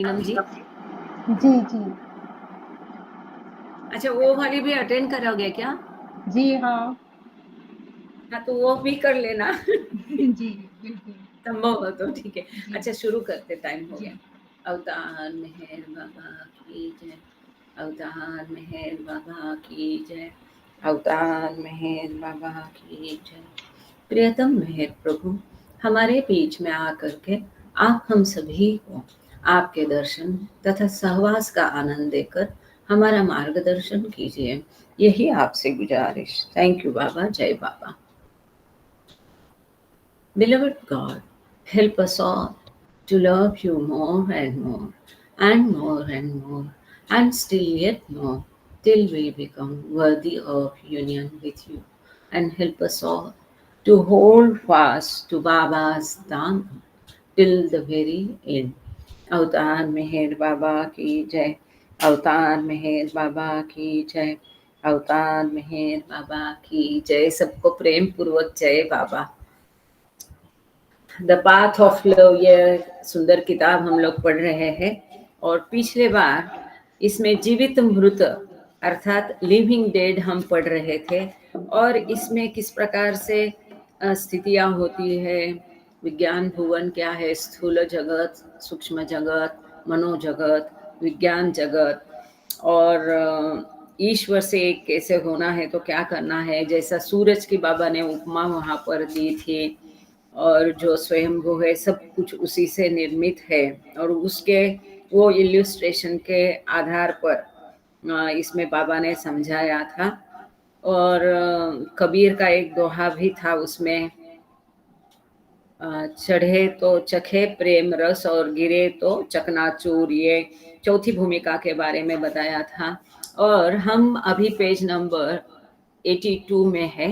नीलम जी। जी, जी। अच्छा, वो वाली भी अटेंड करोगे क्या? जी, हाँ। हाँ, तो वो भी कर लेना। जी, बिल्कुल। संभव हो तो ठीक है। जी, अच्छा, शुरू करते, टाइम हो जी। गया। अवतार मेहर बाबा की जय। अवतार मेहर बाबा की जय। अवतार मेहर बाबा की जय। प्रियतम मेहर प्रभु, हमारे बीच में आकर के आप हम सभी को आपके दर्शन तथा सहवास का आनंद देकर हमारा मार्गदर्शन कीजिए, यही आपसे गुजारिश। थैंक यू बाबा। जय बाबा। Beloved God, help us all to love you more and more, and more and more, and still yet more, till we become worthy of union with you. And help us all to hold fast to Baba's Dhamma till the very end. अवतार मेहर बाबा की जय। अवतार मेहर बाबा की जय। अवतार मेहर बाबा की जय। सबको प्रेम पूर्वक जय बाबा। द पाथ ऑफ लव, ये सुंदर किताब हम लोग पढ़ रहे हैं। और पिछले बार इसमें जीवित मृत अर्थात लिविंग डेड हम पढ़ रहे थे। और इसमें किस प्रकार से स्थितियां होती है, विज्ञान भुवन क्या है, स्थूल जगत, सूक्ष्म जगत, मनोजगत, विज्ञान जगत, और ईश्वर से एक कैसे होना है तो क्या करना है। जैसा सूरज की बाबा ने उपमा वहाँ पर दी थी, और जो स्वयंभू है सब कुछ उसी से निर्मित है। और उसके वो इल्यूस्ट्रेशन के आधार पर इसमें बाबा ने समझाया था। और कबीर का एक दोहा भी था उसमें, चढ़े तो चखे प्रेम रस और गिरे तो चकनाचूर, ये चौथी भूमिका के बारे में बताया था। और हम अभी पेज नंबर 82 में है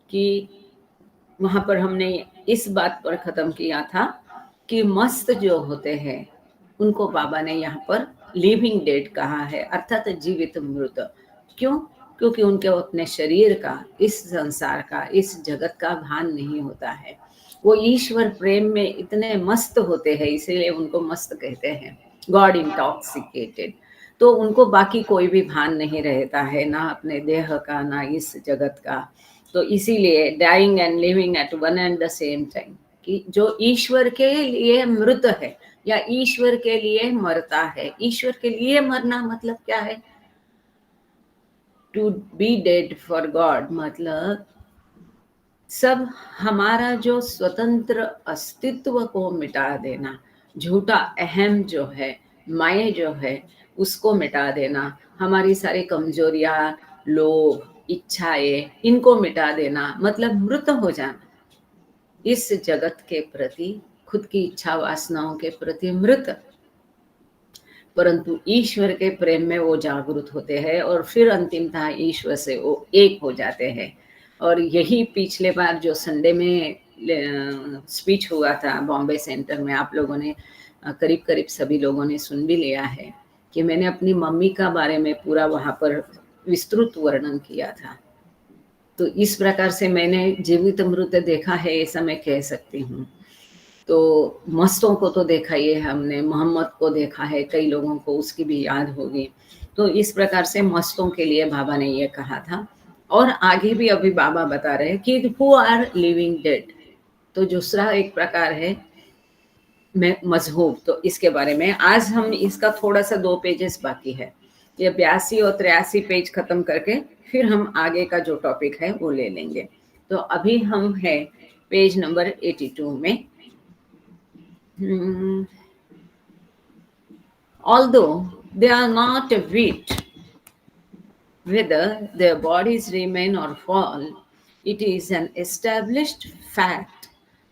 कि वहां पर हमने इस बात पर खत्म किया था कि मस्त जो होते हैं उनको बाबा ने यहाँ पर लिविंग डेड कहा है, अर्थात जीवित मृत। क्यों? क्योंकि उनके अपने शरीर का, इस संसार का, इस जगत का भान नहीं होता है। वो ईश्वर प्रेम में इतने मस्त होते हैं, इसीलिए उनको मस्त कहते हैं, गॉड इंटॉक्सिकेटेड। तो उनको बाकी कोई भी भान नहीं रहता है, ना अपने देह का, ना इस जगत का। तो इसीलिए dying and living at one and the same time, कि जो ईश्वर के लिए मृत है या ईश्वर के लिए मरता है। ईश्वर के लिए मरना मतलब क्या है? To be dead for God मतलब सब हमारा जो स्वतंत्र अस्तित्व को मिटा देना, झूठा अहम जो है, मैं जो है, उसको मिटा देना, हमारी सारी कमजोरियां, लोभ, इच्छाएं, इनको मिटा देना, मतलब मृत हो जाना इस जगत के प्रति, खुद की इच्छा वासनाओं के प्रति मृत। परंतु ईश्वर के प्रेम में वो जागृत होते हैं और फिर अंतिमतः ईश्वर से वो एक हो जाते हैं। और यही पिछले बार जो संडे में स्पीच हुआ था बॉम्बे सेंटर में, आप लोगों ने करीब करीब सभी लोगों ने सुन भी लिया है कि मैंने अपनी मम्मी का बारे में पूरा वहाँ पर विस्तृत वर्णन किया था। तो इस प्रकार से मैंने जीवित मृत देखा है, ऐसा मैं कह सकती हूँ। तो मस्तों को तो देखा ही है हमने, मोहम्मद को देखा है, कई लोगों को उसकी भी याद होगी। तो इस प्रकार से मस्तों के लिए बाबा ने ये कहा था। और आगे भी अभी बाबा बता रहे हैं कि हु आर लिविंग डेड। तो दूसरा एक प्रकार है मजहूब। तो इसके बारे में आज हम, इसका थोड़ा सा 2 पेजेस बाकी है, ये 82 और 83 पेज खत्म करके फिर हम आगे का जो टॉपिक है वो ले लेंगे। तो अभी हम है पेज नंबर 82 में। Although they are not a wheat, whether their bodies remain or fall, it is an established fact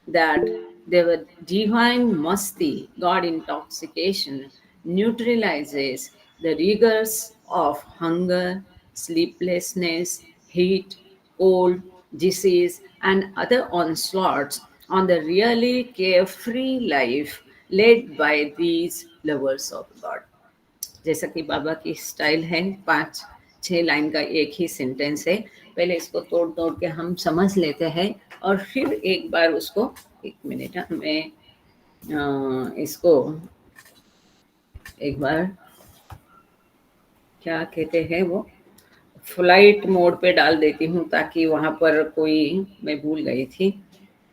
that their divine masti, God intoxication, neutralizes the rigors of hunger, sleeplessness, heat, cold, disease, and other onslaughts on the really carefree life led by these lovers of God. जैसा कि बाबा की style है, 5-6 line का एक ही sentence है। पहले इसको तोड़ तोड़ के हम समझ लेते हैं और फिर एक बार उसको, 1 मिनट मैं इसको एक बार क्या कहते हैं वो, फ्लाइट मोड पे डाल देती हूँ ताकि वहाँ पर कोई, मैं भूल गई थी,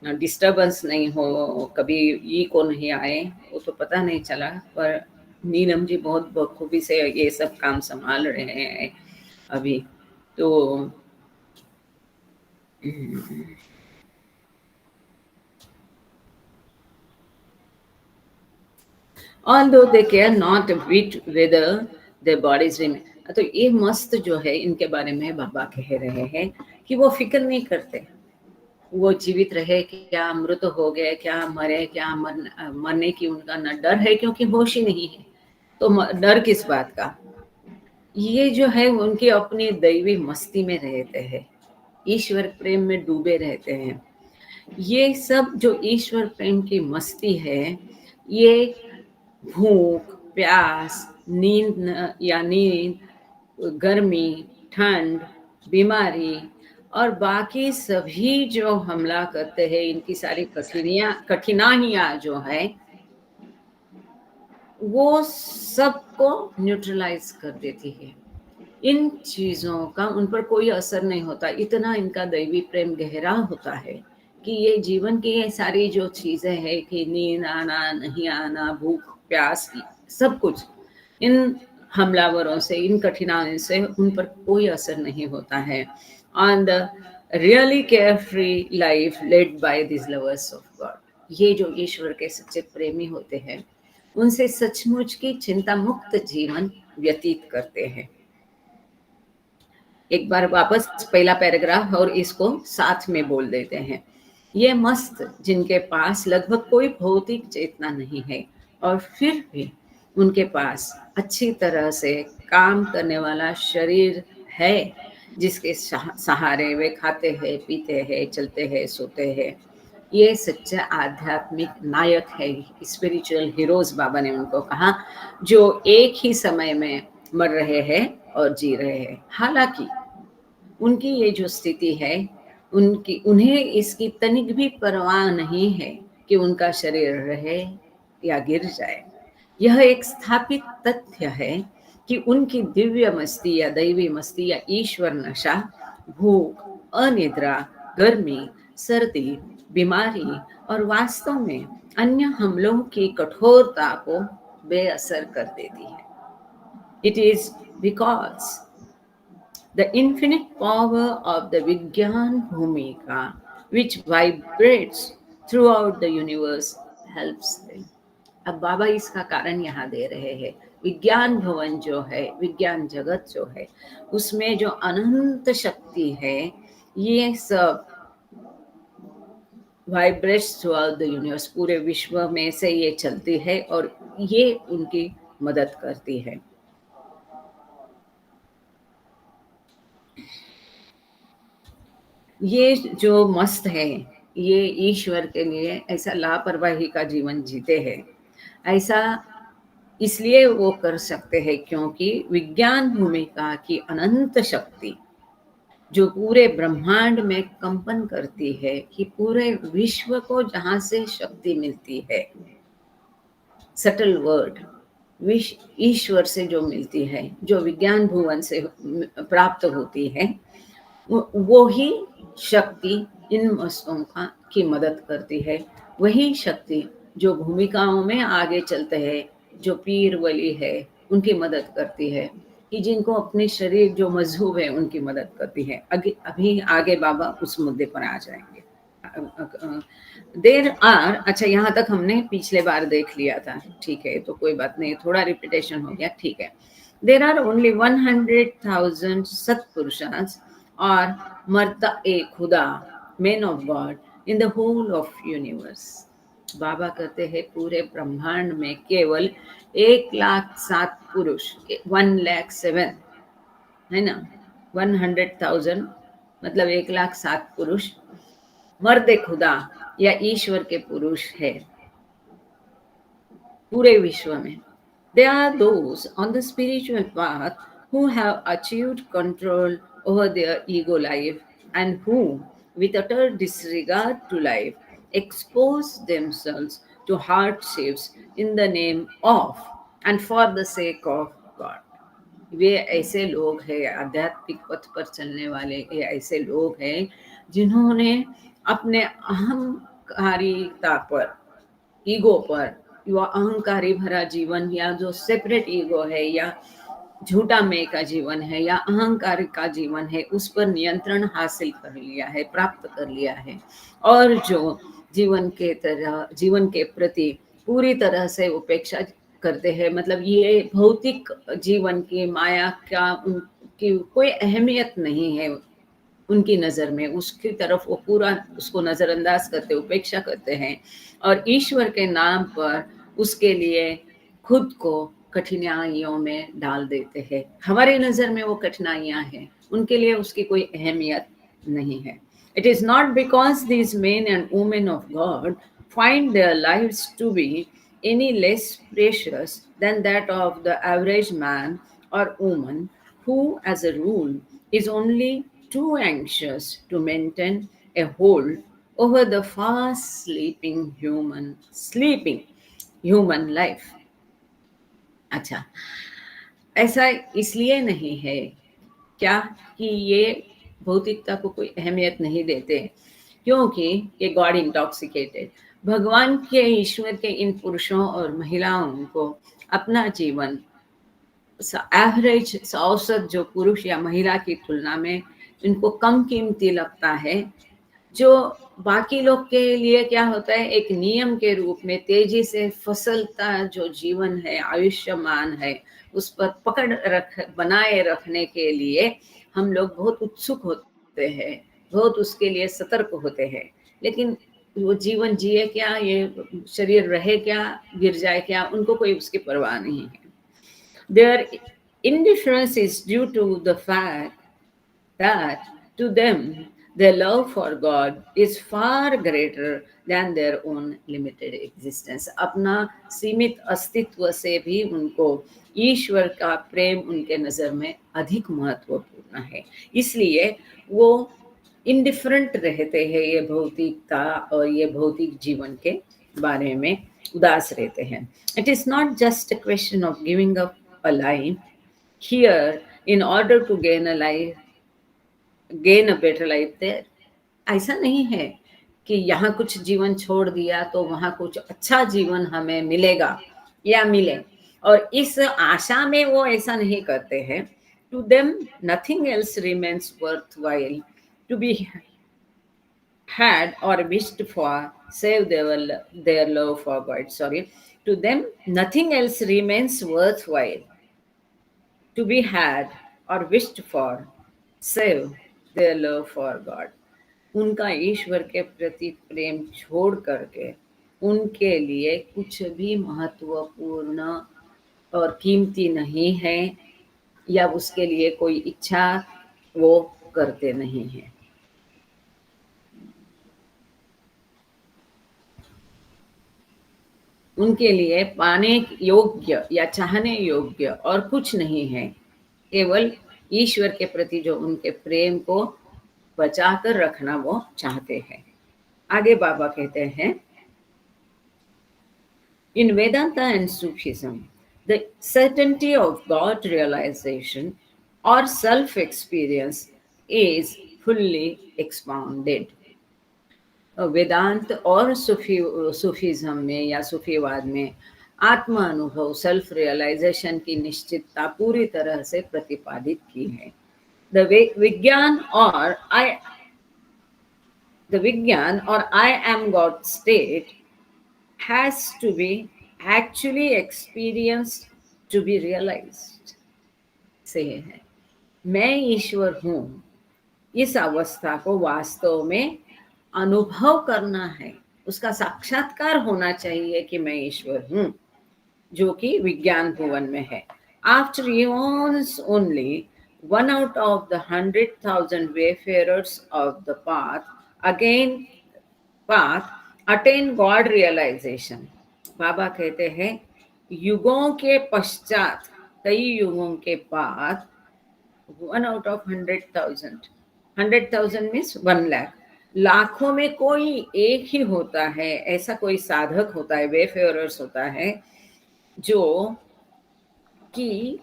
डिस्टरबेंस नहीं हो, कभी इको नहीं आए, वो तो पता नहीं चला। पर नीलम जी बहुत बखूबी से ये सब काम संभाल रहे हैं अभी तो। although they care not a bit whether their bodies remain। तो ये मस्त जो है इनके बारे में बाबा कह रहे हैं कि वो फिक्र नहीं करते, वो जीवित रहे क्या मृत हो गए क्या मरे क्या, मरने की उनका न डर है क्योंकि होश ही नहीं है, तो डर किस बात का। ये जो है उनकी अपनी दैवी मस्ती में रहते हैं, ईश्वर प्रेम में डूबे रहते हैं। ये सब जो ईश्वर प्रेम की मस्ती है, ये भूख, प्यास, नींद, गर्मी, ठंड, बीमारी और बाकी सभी जो हमला करते हैं, इनकी सारी कठिनाइयाँ जो है, वो सबको न्यूट्रलाइज कर देती है। इन चीज़ों का उन पर कोई असर नहीं होता, इतना इनका दैवी प्रेम गहरा होता है कि ये जीवन की ये सारी जो चीज़ें हैं कि नींद आना, नहीं आना, भूख, प्यास, सब कुछ इन हमलावरों से, इन कठिनाइयों से उन पर कोई असर नहीं होता है। On the really care free life led by this lovers of God, ये जो ईश्वर के सच्चे प्रेमी होते हैं, उनसे सचमुच की चिंता मुक्त जीवन व्यतीत करते हैं। एक बार वापस पहला पैराग्राफ और इसको साथ में बोल देते हैं। ये मस्त जिनके पास लगभग कोई भौतिक चेतना नहीं है और फिर भी उनके पास अच्छी तरह से काम करने वाला शरीर है, जिसके सहारे वे खाते हैं, पीते हैं, चलते हैं, सोते हैं। ये सच्चा आध्यात्मिक नायक है, स्पिरिचुअल हीरोज बाबा ने उनको कहा, जो एक ही समय में मर रहे हैं और जी रहे हैं। हालांकि उनकी ये जो स्थिति है, उन्हें इसकी तनिक भी परवाह नहीं है कि उनका शरीर रहे या गिर जाए। यह एक स्थापित तथ्य है कि उनकी दिव्य मस्ती या दैवी मस्ती या ईश्वर नशा, भूख, अनिद्रा, गर्मी, सर्दी, बीमारी और वास्तव में अन्य हमलों की कठोरता को बेअसर कर देती है। It is because the infinite power of the Vigyan Bhumika, which vibrates throughout the universe, helps them। अब बाबा इसका कारण यहाँ दे रहे हैं। विज्ञान भवन जो है, विज्ञान जगत जो है, उसमें जो अनंत शक्ति है, ये सब vibrates through out the universe, पूरे विश्व में से ये चलती है और ये उनकी मदद करती है। ये जो मस्त है, ये ईश्वर के लिए ऐसा लापरवाही का जीवन जीते हैं। ऐसा इसलिए वो कर सकते हैं क्योंकि विज्ञान भूमिका की अनंत शक्ति जो पूरे ब्रह्मांड में कंपन करती है, कि पूरे विश्व को जहाँ से शक्ति मिलती है, सटल वर्ड ईश्वर से जो मिलती है, जो विज्ञान भुवन से प्राप्त होती है, वो ही शक्ति इन वस्तुओं की मदद करती है। वही शक्ति जो भूमिकाओं में आगे चलते हैं, जो पीर वली है, उनकी मदद करती है, कि जिनको अपने शरीर जो मजहूब है उनकी मदद करती है। अभी आगे बाबा उस मुद्दे पर आ जाएंगे। देर आर, अच्छा यहाँ तक हमने पिछले बार देख लिया था, ठीक है, तो कोई बात नहीं, थोड़ा रिपीटेशन हो गया, ठीक है। देर आर ओनली 100,000 सत्पुरुषास और मर्ता ए खुदा, man of God, in the whole of universe. Baba कहते हैं पूरे ब्रह्मांड में केवल 1,07,000 पुरुष, 1,07,000 है ना, 100,000 मतलब 1,07,000 पुरुष मर्द खुदा या ईश्वर के पुरुष है पूरे विश्व में। They are those on the spiritual path who have achieved control over their ego life and who, with utter disregard to life, expose themselves to hardships in the name of and for the sake of God. वे ऐसे लोग हैं, आध्यात्मिक पथ पर चलने वाले ये ऐसे लोग हैं जिन्होंने अपने अहंकारिता पर, ईगो पर, या अहंकारी भरा जीवन, या जो सेपरेट ईगो है, या झूठा मैं का जीवन है, या अहंकार का जीवन है, उस पर नियंत्रण हासिल कर लिया है, प्राप्त कर लिया है। और जो जीवन के प्रति पूरी तरह से उपेक्षा करते हैं, मतलब ये भौतिक जीवन की माया का उनकी कोई अहमियत नहीं है उनकी नज़र में, उसकी तरफ वो पूरा उसको नज़रअंदाज करते, उपेक्षा करते हैं, और ईश्वर के नाम पर उसके लिए खुद को कठिनाइयों में डाल देते हैं। हमारी नज़र में वो कठिनाइयाँ हैं, उनके लिए उसकी कोई अहमियत नहीं है। It is not because these men and women of God find their lives to be any less precious than that of the average man or woman who, as a rule, is only too anxious to maintain a hold over the fast sleeping human life. अच्छा, ऐसा इसलिए नहीं है क्या कि ये भौतिकता को कोई अहमियत नहीं देते, क्योंकि ये गॉड इंटॉक्सिकेटेड, भगवान के, ईश्वर के इन पुरुषों और महिलाओं को अपना जीवन एवरेज औसत जो पुरुष या महिला की तुलना में इनको कम कीमती लगता है, जो बाकी लोग के लिए क्या होता है, एक नियम के रूप में तेजी से फसलता जो जीवन है, आयुष्यमान है, उस पर पकड़ बनाए रखने के लिए हम लोग बहुत उत्सुक होते हैं, बहुत उसके लिए सतर्क होते हैं। लेकिन वो जीवन जिए क्या, ये शरीर रहे क्या, गिर जाए क्या, उनको कोई उसकी परवाह नहीं है। Their indifference is due to the fact that to them their love for God is far greater than their own limited existence. अपना सीमित अस्तित्व से भी उनको ईश्वर का प्रेम उनके नज़र में अधिक महत्वपूर्ण है, इसलिए वो इंडिफरेंट रहते हैं ये भौतिकता और ये भौतिक जीवन के बारे में उदास रहते हैं। It is not just a question of giving up a life here in order to gain a better life there. ऐसा नहीं है कि यहाँ कुछ जीवन छोड़ दिया तो वहाँ कुछ अच्छा जीवन हमें मिलेगा या मिले, और इस आशा में वो ऐसा नहीं करते हैं। To them nothing else remains worthwhile to be had or wished for save their love for God. Sorry. To them nothing else remains worthwhile to be had or wished for save their love for God. उनका ईश्वर के प्रति प्रेम छोड़ करके उनके लिए कुछ भी महत्वपूर्ण और कीमती नहीं है, या उसके लिए कोई इच्छा वो करते नहीं हैं। उनके लिए पाने योग्य या चाहने योग्य और कुछ नहीं है, केवल ईश्वर के प्रति जो उनके प्रेम को बचा कर रखना वो चाहते हैं। आगे बाबा कहते हैं, in Vedanta and Sufism the certainty of God realisation और self experience is fully expounded. Vedanta और सूफीज्म में या सूफीवाद में आत्मा अनुभव, सेल्फ रियलाइजेशन की निश्चितता पूरी तरह से प्रतिपादित की है। विज्ञान और I am God state has to be actually experienced to be realised. से है, मैं ईश्वर हूँ, इस अवस्था को वास्तव में अनुभव करना है, उसका साक्षात्कार होना चाहिए कि मैं ईश्वर हूँ, जो कि विज्ञान भुवन में है। After eons only one out of the 100,000 wayfarers of the path attain God realization. बाबा कहते हैं, युगों के पश्चात, कई युगों के बाद 1 out of 100,000, 100,000 मीन्स 1 लाख, लाखों में कोई एक ही होता है, ऐसा कोई साधक होता है, वेफेयरर्स होता है, जो कि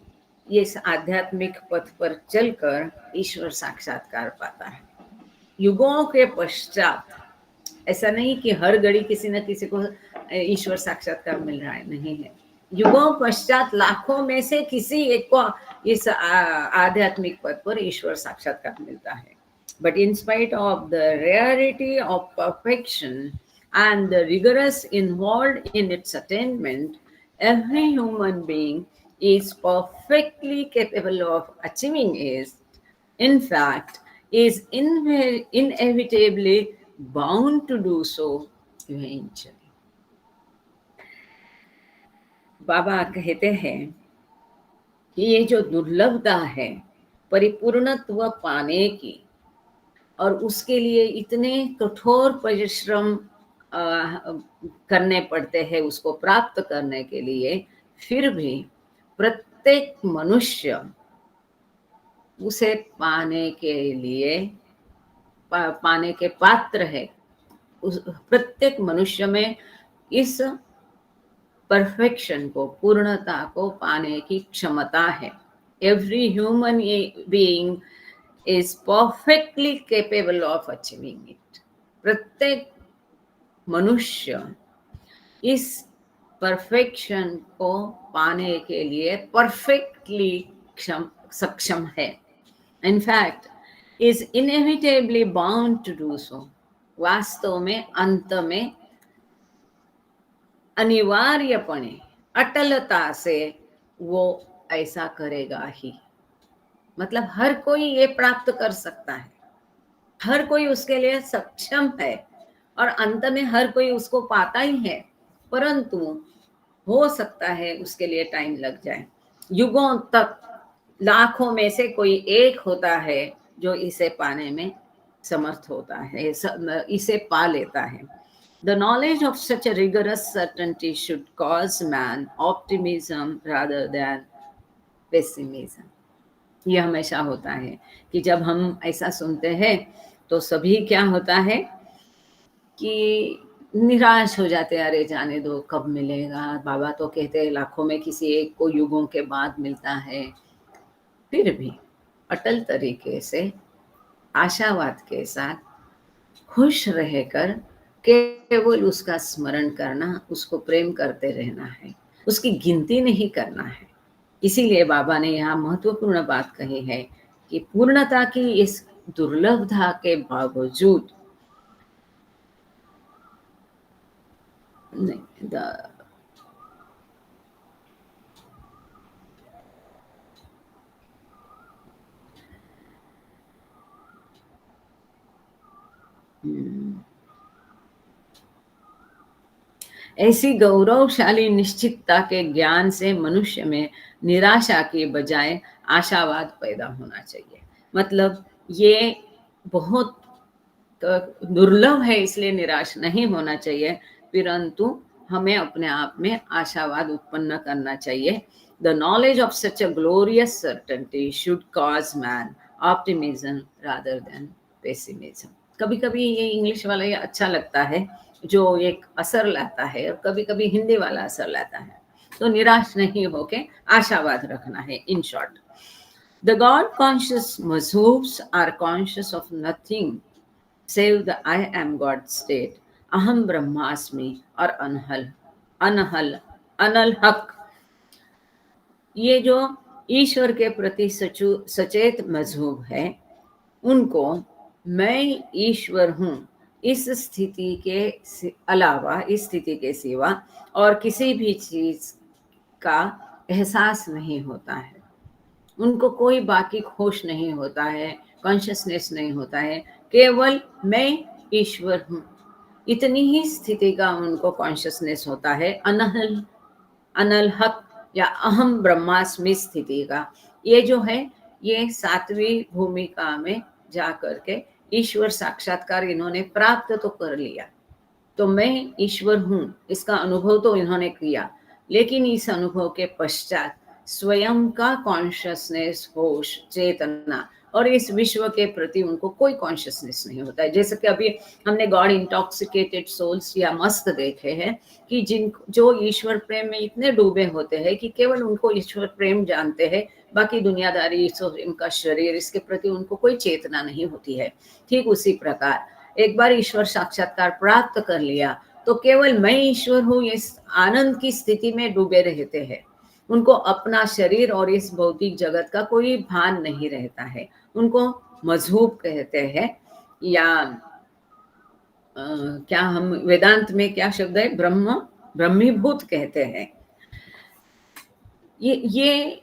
इस आध्यात्मिक पथ पर चलकर ईश्वर साक्षात्कार पाता है। युगों के पश्चात, ऐसा नहीं कि हर घड़ी किसी न किसी को ईश्वर साक्षात्कार मिल रहा है, नहीं है। युगों पश्चात लाखों में से किसी एक को इस आध्यात्मिक पद पर ईश्वर साक्षात्कार मिलता है। But in spite of the rarity of perfection and the rigorous involved in its attainment, every human being is perfectly capable of achieving it. In fact, is inevitably bound to do so eventually. बाबा कहते हैं कि ये जो दुर्लभता है परिपूर्णत्व पाने की, और उसके लिए इतने कठोर परिश्रम करने पड़ते हैं उसको प्राप्त करने के लिए, फिर भी प्रत्येक मनुष्य उसे पाने के लिए पाने के पात्र है। उस प्रत्येक मनुष्य में इस परफेक्शन को, पूर्णता को पाने की क्षमता है। Every human being is perfectly capable of achieving it. प्रत्येक मनुष्य इस परफेक्शन को पाने के लिए परफेक्टली सक्षम है। In fact, is inevitably bound to do so. वास्तव में अंत में अनिवार्यपणे अटलता से वो ऐसा करेगा ही। मतलब हर कोई ये प्राप्त कर सकता है, हर कोई उसके लिए सक्षम है, और अंत में हर कोई उसको पाता ही है, परंतु हो सकता है उसके लिए टाइम लग जाए। युगों तक लाखों में से कोई एक होता है जो इसे पाने में समर्थ होता है, इसे पा लेता है। The knowledge of such a rigorous certainty should cause man optimism rather than pessimism. ये हमेशा होता है कि जब हम ऐसा सुनते हैं तो सभी क्या होता है कि निराश हो जाते हैं, अरे जाने दो, कब मिलेगा। बाबा तो कहते हैं लाखों में किसी एक को युगों के बाद मिलता है। फिर भी अटल तरीके से आशावाद के साथ खुश रहकर केवल उसका स्मरण करना, उसको प्रेम करते रहना है, उसकी गिनती नहीं करना है। इसीलिए बाबा ने यहाँ महत्वपूर्ण बात कही है कि पूर्णता की इस दुर्लभता के बावजूद ऐसी गौरवशाली निश्चितता के ज्ञान से मनुष्य में निराशा के बजाय आशावाद पैदा होना चाहिए। मतलब ये बहुत दुर्लभ है, इसलिए निराश नहीं होना चाहिए, परंतु हमें अपने आप में आशावाद उत्पन्न करना चाहिए। The knowledge of such a glorious certainty should cause man optimism rather than pessimism. कभी कभी ये इंग्लिश वाला ये अच्छा लगता है जो एक असर लाता है, और कभी कभी हिंदी वाला असर लाता है। तो निराश नहीं होके आशावाद रखना है। In short, the God conscious मजहूब्स are conscious of nothing save the I am God state, aham brahmasmi और अनल हक। ये जो ईश्वर के प्रति सचेत मजहूब है, उनको मैं ईश्वर हूँ इस स्थिति के अलावा, इस स्थिति के सिवा और किसी भी चीज का एहसास नहीं होता है। उनको कोई बाकी होश नहीं होता है, कॉन्शियसनेस नहीं होता है, केवल मैं ईश्वर हूँ, इतनी ही स्थिति का उनको कॉन्शियसनेस होता है। अनल हक या अहम ब्रह्मास्मि स्थिति का ये जो है, ये 7वीं भूमिका में जा करके ईश्वर साक्षात्कार इन्होंने प्राप्त तो कर लिया। तो मैं ईश्वर हूँ इसका अनुभव तो इन्होंने किया, लेकिन इस अनुभव के पश्चात स्वयं का कॉन्शियसनेस, होश, चेतना, और इस विश्व के प्रति उनको कोई कॉन्शियसनेस नहीं होता है। जैसे कि अभी हमने गॉड इंटॉक्सिकेटेड सोल्स या मस्त देखे हैं कि जिन जो ईश्वर प्रेम में इतने डूबे होते हैं कि केवल उनको ईश्वर प्रेम जानते हैं, बाकी दुनियादारी, इनका शरीर, इसके प्रति उनको कोई चेतना नहीं होती है। ठीक उसी प्रकार एक बार ईश्वर साक्षात्कार प्राप्त कर लिया तो केवल मैं ईश्वर हूँ इस आनंद की स्थिति में डूबे रहते हैं। उनको अपना शरीर और इस भौतिक जगत का कोई भान नहीं रहता है। उनको मजहूब कहते हैं, या क्या हम वेदांत में क्या शब्द है, ब्रह्मीभूत कहते हैं। ये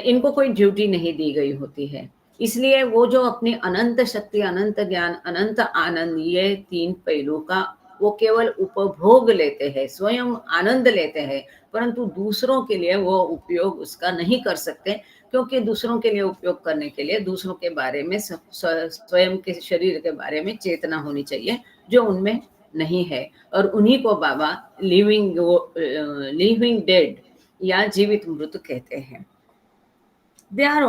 इनको कोई ड्यूटी नहीं दी गई होती है। इसलिए वो जो अपनी अनंत शक्ति, अनंत ज्ञान, अनंत आनंद, ये तीन पहलू का वो केवल उपभोग लेते हैं, स्वयं आनंद लेते हैं, परंतु दूसरों के लिए वो उपयोग उसका नहीं कर सकते, क्योंकि दूसरों के लिए उपयोग करने के लिए दूसरों के बारे में, स्वयं के शरीर के बारे में चेतना होनी चाहिए, जो उनमें नहीं है। और उन्हीं को बाबा लिविंग डेड या जीवित मृत कहते हैं। They are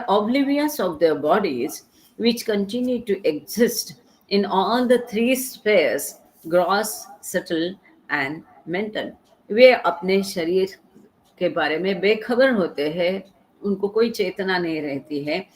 oblivious of their bodies, which continue to exist in all the three spheres, gross, subtle and mental. वे अपने शरीर के बारे में बेखबर होते हैं, उनको कोई चेतना नहीं रहती है।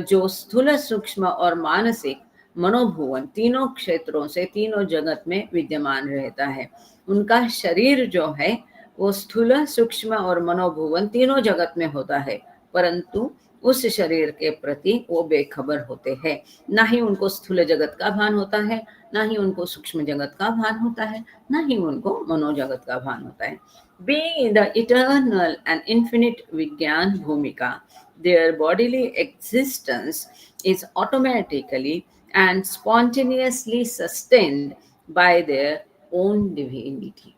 जो स्थूल, सूक्ष्म और मानसिक मनोभुवन तीनों क्षेत्रों से, तीनों जगत में विद्यमान रहता है। उनका शरीर जो है वो स्थूल, सूक्ष्म और मनोभुवन तीनों जगत में होता है, परंतु उस शरीर के प्रति वो बेखबर होते हैं। ना ही उनको स्थूल जगत का भान होता है, ना ही उनको सूक्ष्म जगत का भान होता है, ना ही उनको मनोजगत का भान होता है। Being in the eternal and infinite Vigyan Bhumika, their bodily existence is automatically and spontaneously sustained by their own divinity.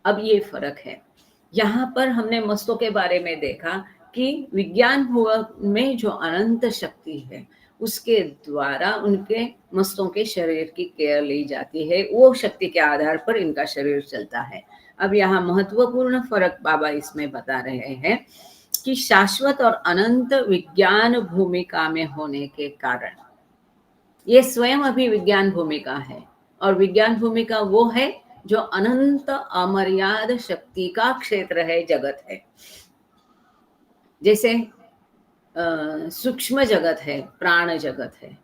अब ये फर्क है। यहाँ पर हमने मस्तों के बारे में देखा कि विज्ञान भुवन में जो अनंत शक्ति है उसके द्वारा उनके मस्तों के शरीर की केयर ली जाती है, वो शक्ति के आधार पर इनका शरीर चलता है। अब यहाँ महत्वपूर्ण फर्क बाबा इसमें बता रहे हैं कि शाश्वत और अनंत विज्ञान भूमिका में होने के कारण ये स्वयं अभी विज्ञान भूमिका है, और विज्ञान भूमिका वो है जो अनंत अमर्याद शक्ति का क्षेत्र है, जगत है। जैसे सूक्ष्म जगत है, प्राण जगत है,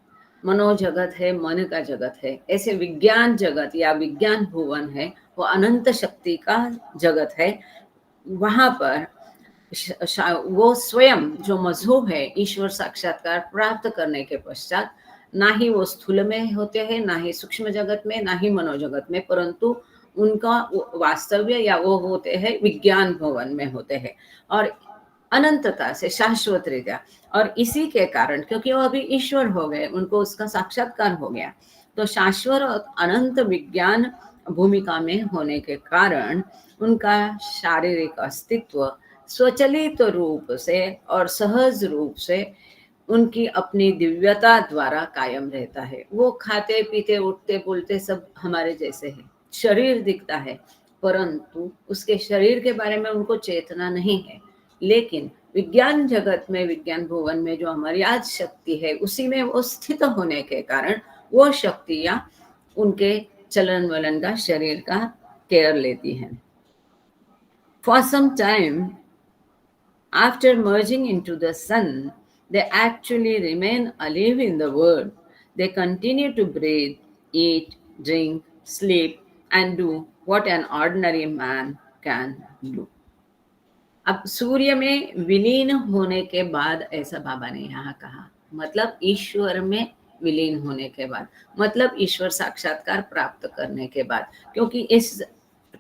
मनोजगत है, मन का जगत है, ऐसे विज्ञान जगत या विज्ञान भुवन है, वो अनंत शक्ति का जगत है। वहां पर वो स्वयं जो मजहूब है, ईश्वर साक्षात्कार प्राप्त करने के पश्चात ना ही वो स्थूल में होते हैं, ना ही सूक्ष्म जगत में, ना ही मनोजगत में, परंतु उनका वास्तव्य या वो होते हैं विज्ञान भवन में होते हैं, और अनंतता से शाश्वत रीत्या। और इसी के कारण, क्योंकि वो अभी ईश्वर हो गए, उनको उसका साक्षात्कार हो गया, तो शाश्वत और अनंत विज्ञान भूमिका में होने के कारण उनका शारीरिक अस्तित्व स्वचलित रूप से और सहज रूप से उनकी अपनी दिव्यता द्वारा कायम रहता है। वो खाते पीते उठते बोलते सब हमारे जैसे है, शरीर दिखता है, परंतु उसके शरीर के बारे में उनको चेतना नहीं है। लेकिन विज्ञान जगत में, विज्ञान भुवन में जो अमर्याद शक्ति है, उसी में वो स्थित होने के कारण वो शक्तियां उनके चलन वलन का, शरीर का केयर लेती हैं। For some time after merging into the sun, they actually remain alive in the world. They continue to breathe, eat, drink, sleep, and do what an ordinary man can do. अब सूर्य में विलीन होने के बाद, ऐसा बाबा ने यहाँ कहा, मतलब ईश्वर में विलीन होने के बाद, मतलब ईश्वर साक्षात्कार प्राप्त करने के बाद। क्योंकि इस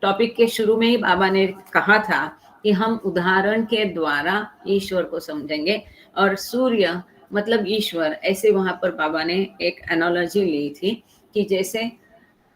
टॉपिक के शुरू में ही बाबा ने कहा था कि हम उदाहरण के द्वारा ईश्वर को समझेंगे, और सूर्य मतलब ईश्वर, ऐसे वहां पर बाबा ने एक एनालॉजी ली थी कि जैसे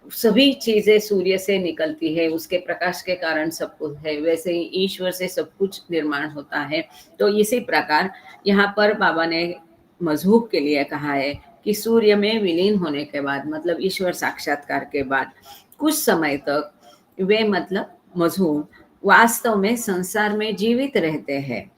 सभी चीजें सूर्य से निकलती है, उसके प्रकाश के कारण सब कुछ है, वैसे ही ईश्वर से सब कुछ निर्माण होता है। तो इसी प्रकार यहाँ पर बाबा ने मजहूब के लिए कहा है कि सूर्य में विलीन होने के बाद, मतलब ईश्वर साक्षात्कार के बाद कुछ समय तक वे, मतलब मजहूब, वास्तव में संसार में जीवित रहते हैं।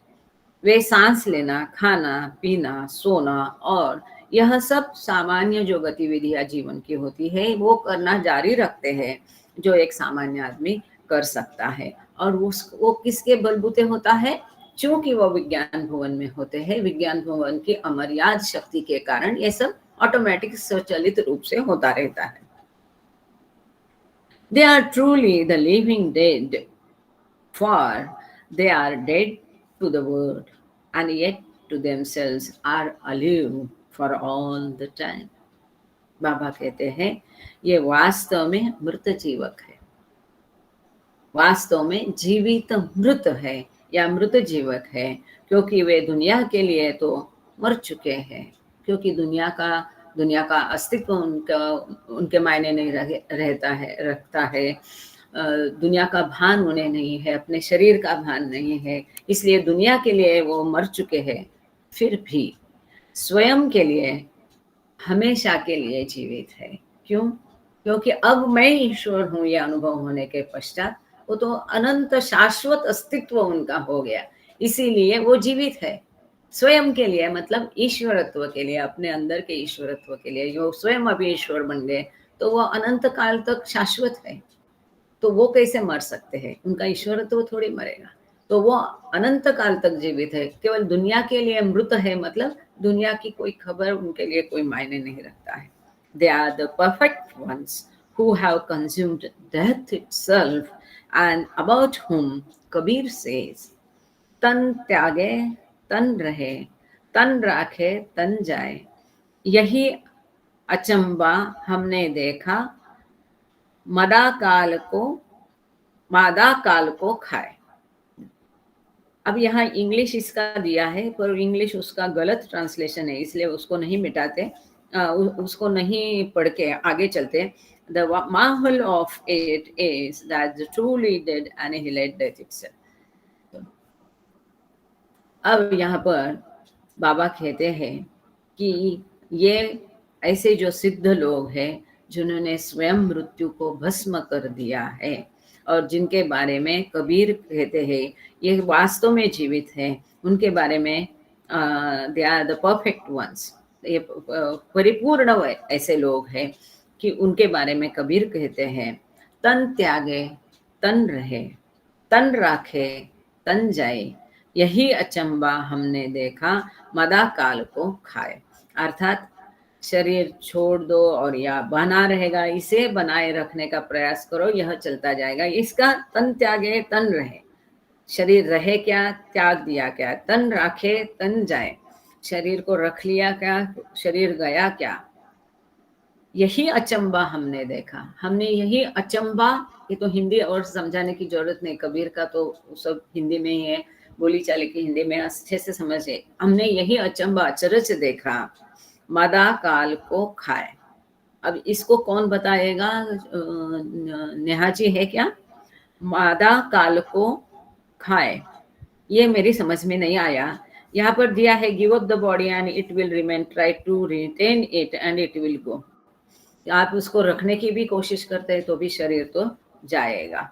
वे सांस लेना, खाना, पीना, सोना और यह सब सामान्य जो गतिविधियां जीवन की होती है वो करना जारी रखते हैं, जो एक सामान्य आदमी कर सकता है। और वो किसके बलबूते होता है? चूंकि वो विज्ञान भवन में होते हैं, विज्ञान भवन की अमर्याद शक्ति के कारण ये सब ऑटोमेटिक स्वचालित रूप से होता रहता है। They are truly the living dead, for they are dead to the world, and yet to themselves are alive for all the time. बाबा कहते हैं ये वास्तव में मृत जीवक है, वास्तव में जीवित मृत है या मृत जीवक है, क्योंकि वे दुनिया के लिए तो मर चुके हैं, क्योंकि दुनिया का अस्तित्व उनके मायने नहीं रखता है। दुनिया का भान उन्हें नहीं है, अपने शरीर का भान नहीं है, इसलिए दुनिया के लिए वो मर चुके हैं। फिर भी स्वयं के लिए हमेशा के लिए जीवित है। क्यों? क्योंकि अब मैं ईश्वर हूँ यह अनुभव होने के पश्चात वो तो अनंत शाश्वत अस्तित्व उनका हो गया, इसीलिए वो जीवित है। स्वयं के लिए मतलब ईश्वरत्व के लिए, अपने अंदर के ईश्वरत्व के लिए, जो स्वयं अभी ईश्वर बन गए तो वो अनंत काल तक शाश्वत है। तो वो कैसे मर सकते हैं? उनका ईश्वरत्व थोड़ी मरेगा। तो वो अनंत काल तक जीवित है, केवल दुनिया के लिए मृत है, मतलब दुनिया की कोई खबर उनके लिए कोई मायने नहीं रखता है। They are the perfect ones who have consumed death itself and about whom Kabir says, तन त्यागे तन रहे, तन राखे तन जाए, यही अचंबा हमने देखा, मादा काल को खाए। अब यहाँ इंग्लिश इसका दिया है, पर इंग्लिश उसका गलत ट्रांसलेशन है, इसलिए उसको नहीं मिटाते, उसको नहीं पढ़ के आगे चलते। The marvel of it is that the truly dead annihilate death itself. अब यहाँ पर बाबा कहते हैं कि ये ऐसे जो सिद्ध लोग हैं जिन्होंने स्वयं मृत्यु को भस्म कर दिया है और जिनके बारे में कबीर कहते हैं ये वास्तव में जीवित हैं, उनके बारे में they are the perfect ones, ये परिपूर्ण ऐसे लोग हैं कि उनके बारे में कबीर कहते हैं, तन त्यागे तन रहे, तन राखे तन जाए, यही अचंबा हमने देखा, मदा काल को खाए। अर्थात शरीर छोड़ दो और या बना रहेगा, इसे बनाए रखने का प्रयास करो, यह चलता जाएगा। इसका तन त्यागे तन रहे, शरीर रहे क्या, त्याग दिया क्या, तन राखे तन जाए, शरीर को रख लिया क्या, शरीर गया क्या, यही अचंबा हमने देखा। हमने यही अचंबा, ये तो हिंदी और समझाने की जरूरत नहीं, कबीर का तो सब हिंदी में ही है, बोली चाली की हिंदी में अच्छे से समझे। हमने यही अचंबा अचरज देखा, मदा काल को खाए। अब इसको कौन बताएगा? नेहा जी है क्या? मादा काल को खाए, ये मेरी समझ में नहीं आया। यहाँ पर दिया है give up the body and it will remain, try to retain it and it will go. आप उसको रखने की भी कोशिश करते हैं तो भी शरीर तो जाएगा।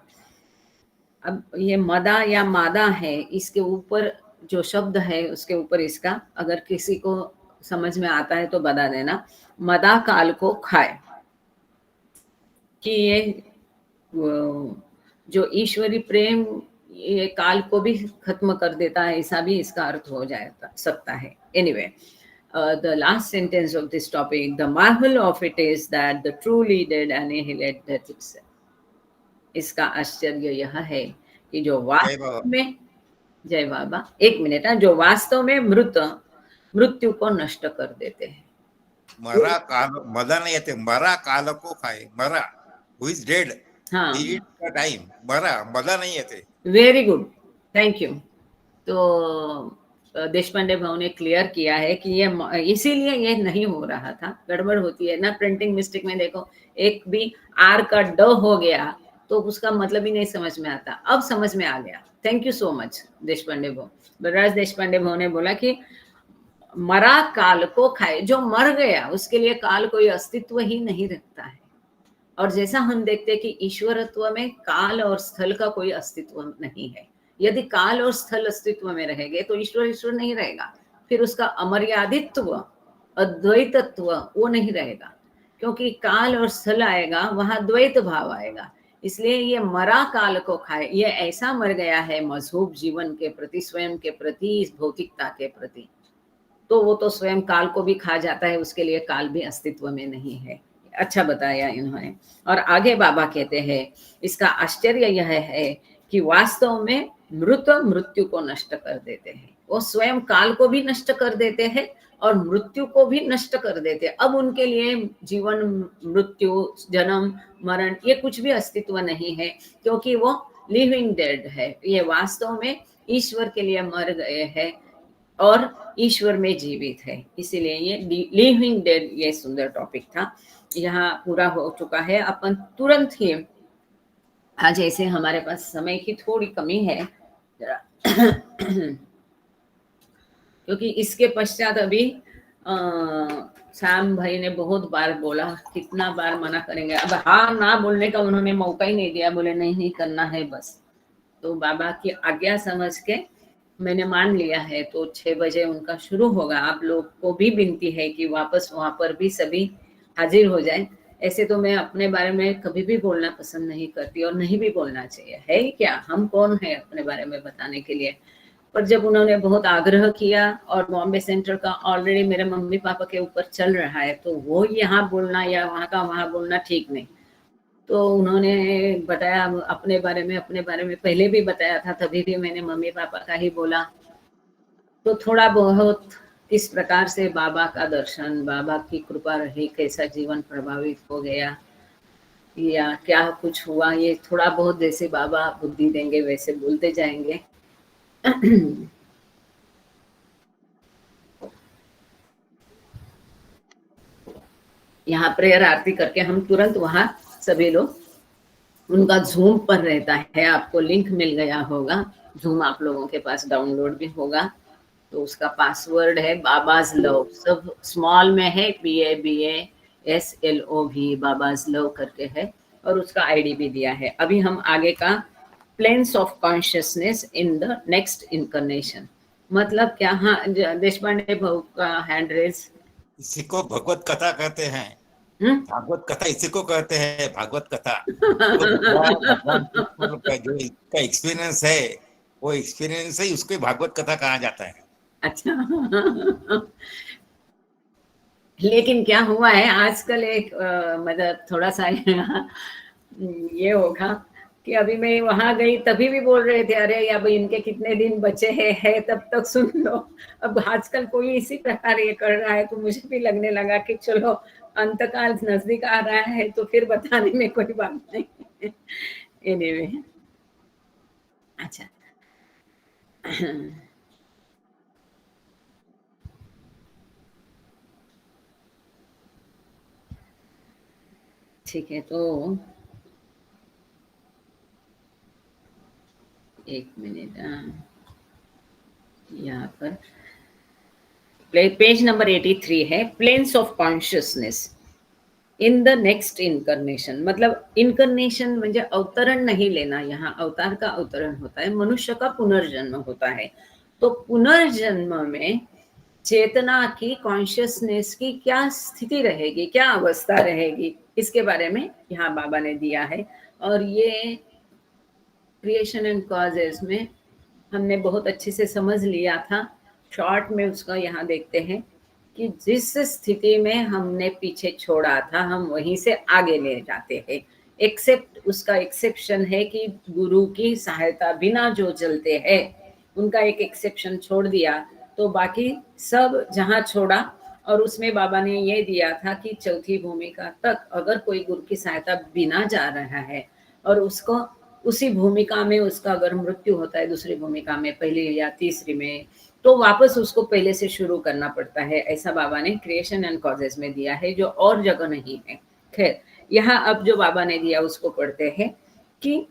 अब ये मदा या मादा है, इसके ऊपर जो शब्द है उसके ऊपर इसका अगर किसी को समझ में आता है तो बता देना। मदा काल को खाए कि ये जो ईश्वरी प्रेम ये काल को भी खत्म कर देता है, ऐसा भी इसका अर्थ हो सकता है। Anyway, the last sentence of this topic, the marvel of it is that the truly dead annihilate death itself. इसका आश्चर्य यह है कि जो वास्तव में, जय बाबा, एक मिनट, जो वास्तव में मृत्यु को नष्ट कर देते हैं। मरा काल, मदा नहीं येते, मरा काल को खाए, मरा हु इज डेड, हाँ, ही इज द टाइम, मरा, मदा नहीं येते। Very good, thank you. तो देशपांडे भाव ने क्लियर किया है कि ये इसीलिए ये नहीं हो रहा था, गड़बड़ होती है ना प्रिंटिंग मिस्टेक में। देखो एक भी आर का ड हो गया तो उसका मतलब ही नहीं समझ में आता, अब समझ में आ गया। Thank you so much Deshpande भाव। बलराज देशपांडे भाव ने बोला कि मरा काल को खाए, जो मर गया उसके लिए काल कोई अस्तित्व ही नहीं रखता है। और जैसा हम देखते हैं कि ईश्वरत्व में काल और स्थल का कोई अस्तित्व नहीं है। यदि काल और स्थल अस्तित्व में रहेंगे तो ईश्वर ईश्वर नहीं रहेगा, फिर उसका अमर्यादित्व, अद्वैतत्व वो नहीं रहेगा, क्योंकि काल और स्थल आएगा वहां द्वैत भाव आएगा। इसलिए ये मरा काल को खाए, ये ऐसा मर गया है मजहूब जीवन के प्रति, स्वयं के प्रति, इस भौतिकता के प्रति, तो वो तो स्वयं काल को भी खा जाता है, उसके लिए काल भी अस्तित्व में नहीं है। अच्छा बताया इन्होंने। और आगे बाबा कहते हैं इसका आश्चर्य यह है कि वास्तव में मृत मृत्यु को नष्ट कर देते हैं, वो स्वयं काल को भी नष्ट कर देते हैं और मृत्यु को भी नष्ट कर देते हैं। अब उनके लिए जीवन, मृत्यु, जन्म, मरण ये कुछ भी अस्तित्व नहीं है, क्योंकि वो लिविंग डेड है। ये वास्तव में ईश्वर के लिए मर गए हैं और ईश्वर में जीवित है। इसीलिए ये लिविंग डेड ये सुंदर टॉपिक था, यहाँ पूरा हो चुका है। अपन तुरंत ही आज ऐसे हमारे पास समय की थोड़ी कमी है जरा क्योंकि इसके पश्चात अभी श्याम भाई ने बहुत बार बोला, कितना बार मना करेंगे, अब हाँ ना बोलने का उन्होंने मौका ही नहीं दिया, बोले नहीं नहीं करना है बस। तो बाबा की आज्ञा समझ के मैंने मान लिया है, तो 6 बजे उनका शुरू होगा। आप लोग को भी विनती है कि वापस वहां पर भी सभी हाजिर हो जाए। ऐसे तो मैं अपने बारे में कभी भी बोलना पसंद नहीं करती और नहीं भी बोलना चाहिए, है ही क्या, हम कौन है अपने बारे में बताने के लिए। पर जब उन्होंने बहुत आग्रह किया और बॉम्बे सेंटर का ऑलरेडी मेरे मम्मी पापा के ऊपर चल रहा है, तो वो यहाँ बोलना या वहाँ का वहाँ बोलना ठीक नहीं। तो उन्होंने बताया अपने बारे में पहले भी बताया था, तभी भी मैंने मम्मी पापा का ही बोला। तो थोड़ा बहुत किस प्रकार से बाबा का दर्शन, बाबा की कृपा रही, कैसा जीवन प्रभावित हो गया या क्या कुछ हुआ, ये थोड़ा बहुत जैसे बाबा बुद्धि देंगे वैसे बोलते जाएंगे। यहाँ प्रेयर आरती करके हम तुरंत वहां सभी लोग, उनका जूम पर रहता है, आपको लिंक मिल गया होगा, जूम आप लोगों के पास डाउनलोड भी होगा। तो उसका पासवर्ड है बाबाज लव, सब स्मॉल में है, BABASLOV, बाबाज लव करके है, और उसका आईडी भी दिया है। अभी हम आगे का planes of consciousness in the next incarnation, मतलब क्या, हाँ देशपांडे भाऊ का हैंड रेज। इसी को भगवत कथा कहते हैं। भागवत कथा इसी को कहते हैं, भागवत कथा। तो भगवान का जो इसका एक्सपीरियंस है, वो एक्सपीरियंस है, उसको भागवत कथा कहा जाता है। अच्छा लेकिन क्या हुआ है आजकल, एक मतलब थोड़ा सा ये होगा कि अभी मैं वहां गई तभी भी बोल रहे थे, अरे अब इनके कितने दिन बचे हैं तब तक सुन लो। अब आजकल कोई इसी प्रकार ये कर रहा है, तो मुझे भी लगने लगा कि चलो अंतकाल नजदीक आ रहा है तो फिर बताने में कोई बात नहीं। एनीवे अच्छा ठीक है, तो 1 मिनट, यहाँ पर पेज नंबर 83 है, planes of consciousness in the next incarnation. मतलब इनकारनेशन म्हणजे अवतरण नहीं लेना, यहाँ अवतार का अवतरण होता है, मनुष्य का पुनर्जन्म होता है। तो पुनर्जन्म में चेतना की, कॉन्शियसनेस की क्या स्थिति रहेगी, क्या अवस्था रहेगी, इसके बारे में यहाँ बाबा ने दिया है। और ये क्रिएशन एंड कॉजेस में हमने बहुत अच्छे से समझ लिया था, शॉर्ट में उसका यहाँ देखते हैं कि जिस स्थिति में हमने पीछे छोड़ा था हम वहीं से आगे ले जाते हैं। एक्सेप्ट, उसका एक्सेप्शन है कि गुरु की सहायता बिना जो चलते हैं, उनका एक एक्सेप्शन छोड़ दिया तो बाकी सब जहाँ छोड़ा। और उसमें बाबा ने ये दिया था कि चौथी भूमिका तक अगर कोई गुरु की सहायता बिना जा रहा है और उसको उसी भूमिका में उसका अगर मृत्यु होता है, दूसरी भूमिका में, पहली या तीसरी में, तो वापस उसको पहले से शुरू करना पड़ता है। ऐसा बाबा ने क्रिएशन एंड कॉजेस में दिया है, जो और जगह नहीं है। खैर, यहाँ अब जो बाबा ने दिया उसको पढ़ते हैं कि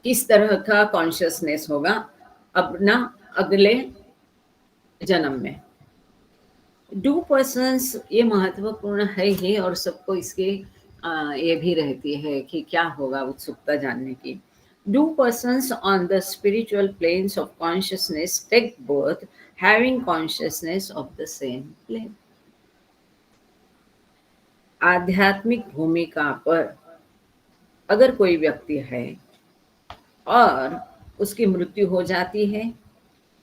किस तरह का कॉन्शियसनेस होगा अपना अगले जन्म में। डू पर्सन्स, ये महत्वपूर्ण है ही और सबको इसके ये भी रहती है कि क्या होगा, उत्सुकता जानने की। Do persons on the spiritual planes of consciousness take birth having consciousness of the same plane? आध्यात्मिक भूमिका पर अगर कोई व्यक्ति है और उसकी मृत्यु हो जाती है,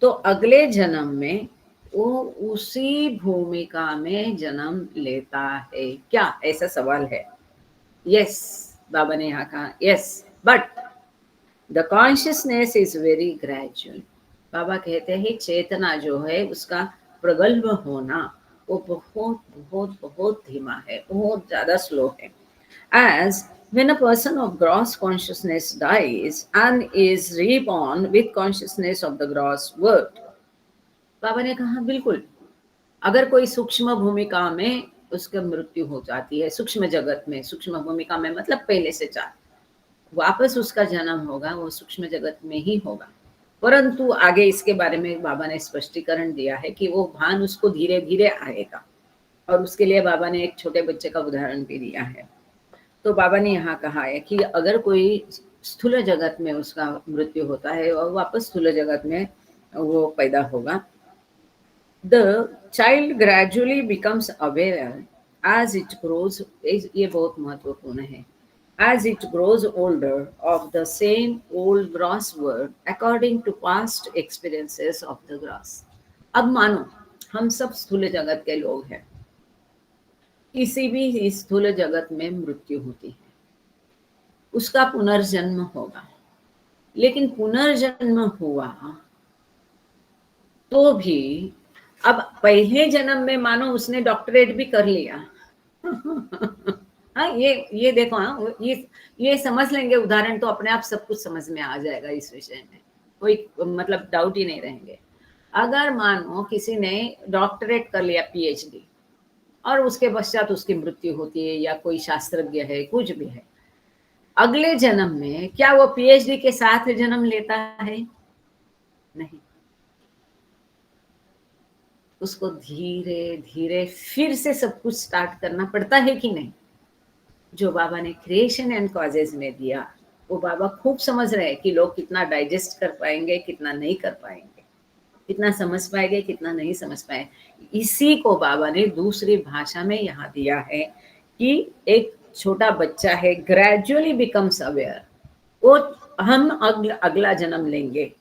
तो अगले जन्म में वो उसी भूमिका में जन्म लेता है क्या? ऐसा सवाल है। यस, बाबा ने यहाँ कहा yes, but the consciousness is very gradual. Baba कहते हैं चेतना जो है उसका प्रगल्भ होना वो बहुत बहुत बहुत धीमा है, बहुत ज्यादा स्लो है। As when a person of gross consciousness dies and is reborn with consciousness of the gross world, बाबा ने कहा बिल्कुल, अगर कोई सूक्ष्म भूमिका में उसकी मृत्यु हो जाती है, सूक्ष्म जगत में, सूक्ष्म भूमिका में मतलब पहले से 4, वापस उसका जन्म होगा वो सूक्ष्म जगत में ही होगा। परंतु आगे इसके बारे में बाबा ने स्पष्टीकरण दिया है कि वो भान उसको धीरे धीरे आएगा, और उसके लिए बाबा ने एक छोटे बच्चे का उदाहरण भी दिया है। तो बाबा ने यहाँ कहा है कि अगर कोई स्थूल जगत में उसका मृत्यु होता है और वापस स्थूल जगत में वो पैदा होगा, the child gradually becomes aware as it grows, ये बहुत महत्वपूर्ण है, as it grows older of the same old gross world according to past experiences of the gross। अब मानो हम सब स्थूल जगत के लोग हैं, किसी भी स्थूल जगत में मृत्यु होती है, उसका पुनर्जन्म होगा, लेकिन पुनर्जन्म हुआ तो भी अब पहले जन्म में मानो उसने डॉक्टरेट भी कर लिया हाँ, ये देखो, हाँ, ये समझ लेंगे उदाहरण तो अपने आप सब कुछ समझ में आ जाएगा इस विषय में, कोई मतलब डाउट ही नहीं रहेंगे। अगर मानो किसी ने डॉक्टरेट कर लिया, पीएचडी, और उसके पश्चात उसकी मृत्यु होती है, या कोई शास्त्रज्ञ है, कुछ भी है, अगले जन्म में क्या वो पीएचडी के साथ जन्म लेता है? नहीं, उसको धीरे धीरे फिर से सब कुछ स्टार्ट करना पड़ता है कि नहीं? जो बाबा ने क्रिएशन एंड कॉजेज में दिया वो बाबा खूब समझ रहे हैं कि लोग कितना डाइजेस्ट कर पाएंगे, कितना नहीं कर पाएंगे, कितना समझ पाएंगे, कितना नहीं समझ पाएंगे। इसी को बाबा ने दूसरी भाषा में यहाँ दिया है कि एक छोटा बच्चा है, ग्रेजुअली बिकम्स अवेयर, वो हम अगला जन्म लेंगे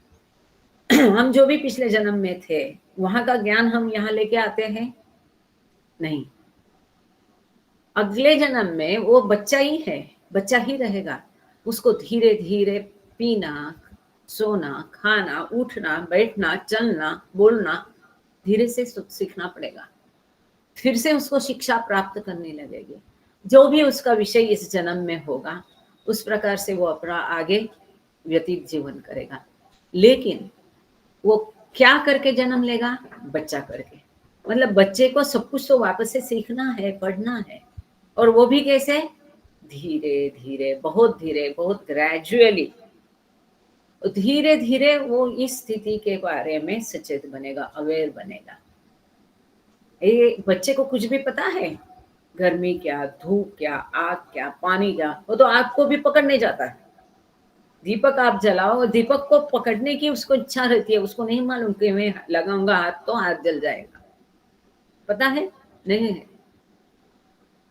हम जो भी पिछले जन्म में थे वहां का ज्ञान हम यहाँ लेके आते हैं नहीं, अगले जन्म में वो बच्चा ही है, बच्चा ही रहेगा। उसको धीरे धीरे पीना, सोना, खाना, उठना, बैठना, चलना, बोलना धीरे से सीखना पड़ेगा, फिर से उसको शिक्षा प्राप्त करने लगेगी। जो भी उसका विषय इस जन्म में होगा उस प्रकार से वो अपना आगे व्यतीत जीवन करेगा। लेकिन वो क्या करके जन्म लेगा? बच्चा करके। मतलब बच्चे को सब कुछ तो वापस से सीखना है, पढ़ना है, और वो भी कैसे? धीरे धीरे, बहुत ग्रेजुअली, धीरे धीरे वो इस स्थिति के बारे में सचेत बनेगा, अवेयर बनेगा। ये बच्चे को कुछ भी पता है? गर्मी क्या, धूप क्या, आग क्या, पानी क्या, वो तो आग को भी पकड़ने जाता है। दीपक आप जलाओ, दीपक को पकड़ने की उसको इच्छा रहती है, उसको नहीं मालूम कि मैं लगाऊंगा हाथ तो हाथ जल जाएगा, पता है? नहीं है।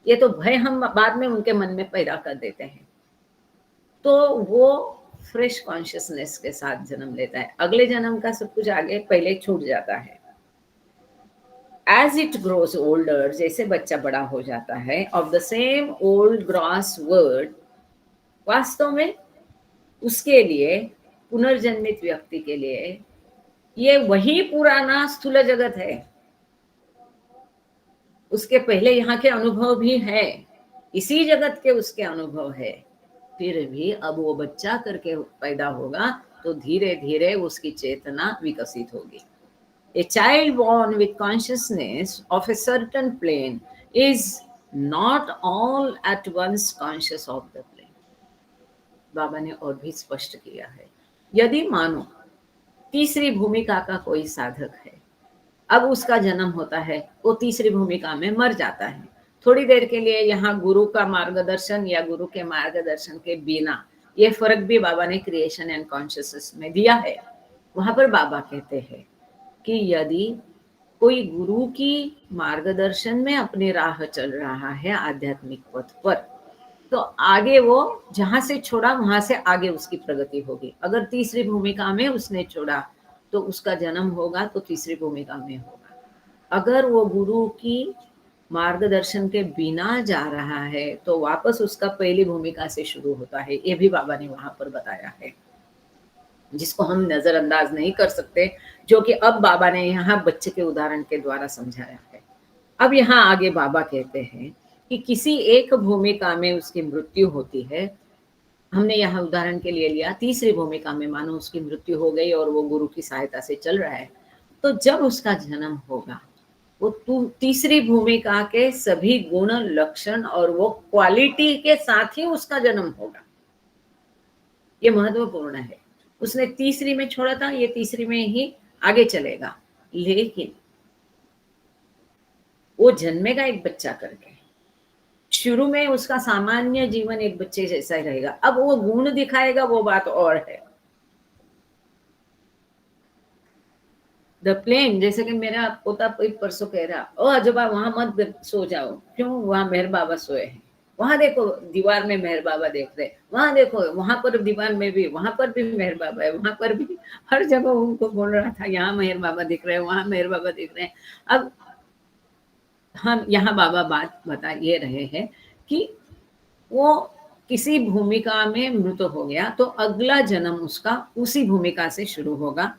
ये तो भय हम बाद में उनके मन में पैदा कर देते हैं। तो वो फ्रेश कॉन्शियसनेस के साथ जन्म लेता है, अगले जन्म का सब कुछ आगे पहले छूट जाता है। एज इट ग्रोज ओल्डर, जैसे बच्चा बड़ा हो जाता है, of the same old gross word, वास्तव में उसके लिए, पुनर्जन्मित व्यक्ति के लिए ये वही पुराना स्थूल जगत है। उसके पहले यहाँ के अनुभव भी है, इसी जगत के उसके अनुभव है, फिर भी अब वो बच्चा करके पैदा होगा तो धीरे धीरे उसकी चेतना विकसित होगी। A child born with consciousness of a certain plane is not all at once conscious of the plane। बाबा ने और भी स्पष्ट किया है, यदि मानो तीसरी भूमिका का कोई साधक है, अब उसका जन्म होता है, वो तीसरी भूमिका में मर जाता है, थोड़ी देर के लिए यहाँ गुरु का मार्गदर्शन या गुरु के मार्गदर्शन के बिना, ये फर्क भी बाबा ने क्रिएशन एंड कॉन्शियसनेस में दिया है। वहां पर बाबा कहते हैं कि यदि कोई गुरु की मार्गदर्शन में अपनी राह चल रहा है आध्यात्मिक पथ पर, तो आगे वो जहां से छोड़ा वहां से आगे उसकी प्रगति होगी। अगर तीसरी भूमिका में उसने छोड़ा तो उसका जन्म होगा तो तीसरी भूमिका में होगा। अगर वो गुरु की मार्गदर्शन के बिना जा रहा है तो वापस उसका पहली भूमिका से शुरू होता है। ये भी बाबा ने वहां पर बताया है, जिसको हम नजरअंदाज नहीं कर सकते, जो कि अब बाबा ने यहाँ बच्चे के उदाहरण के द्वारा समझाया है। अब यहाँ आगे बाबा कहते हैं कि किसी एक भूमिका में उसकी मृत्यु होती है। हमने यहाँ उदाहरण के लिए लिया, तीसरी भूमिका में मानो उसकी मृत्यु हो गई और वो गुरु की सहायता से चल रहा है, तो जब उसका जन्म होगा वो तीसरी भूमिका के सभी गुण लक्षण और वो क्वालिटी के साथ ही उसका जन्म होगा। ये महत्वपूर्ण है। उसने तीसरी में छोड़ा था, ये तीसरी में ही आगे चलेगा, लेकिन वो जन्मेगा एक बच्चा करके। शुरू में उसका सामान्य जीवन एक बच्चे जैसा ही रहेगा। अब वो गुण दिखाएगा वो बात और है। द प्लेन, जैसे कि मेरा पोता परसों कह रहा, ओ अजोबा वहां मत सो जाओ, क्यों? वहां मेहर बाबा सोए हैं। वहां देखो दीवार में मेहर बाबा देख रहे, वहां देखो वहां पर दीवार में भी, वहां पर भी मेहर बाबा है, वहां पर भी, हर जगह उनको बोल रहा था यहाँ मेहर बाबा दिख रहे हैं, वहां मेहर बाबा दिख रहे हैं। अब हम यहाँ बाबा बात बता ये रहे हैं कि वो किसी भूमिका में मृत हो गया तो अगला जन्म उसका उसी भूमिका से शुरू होगा।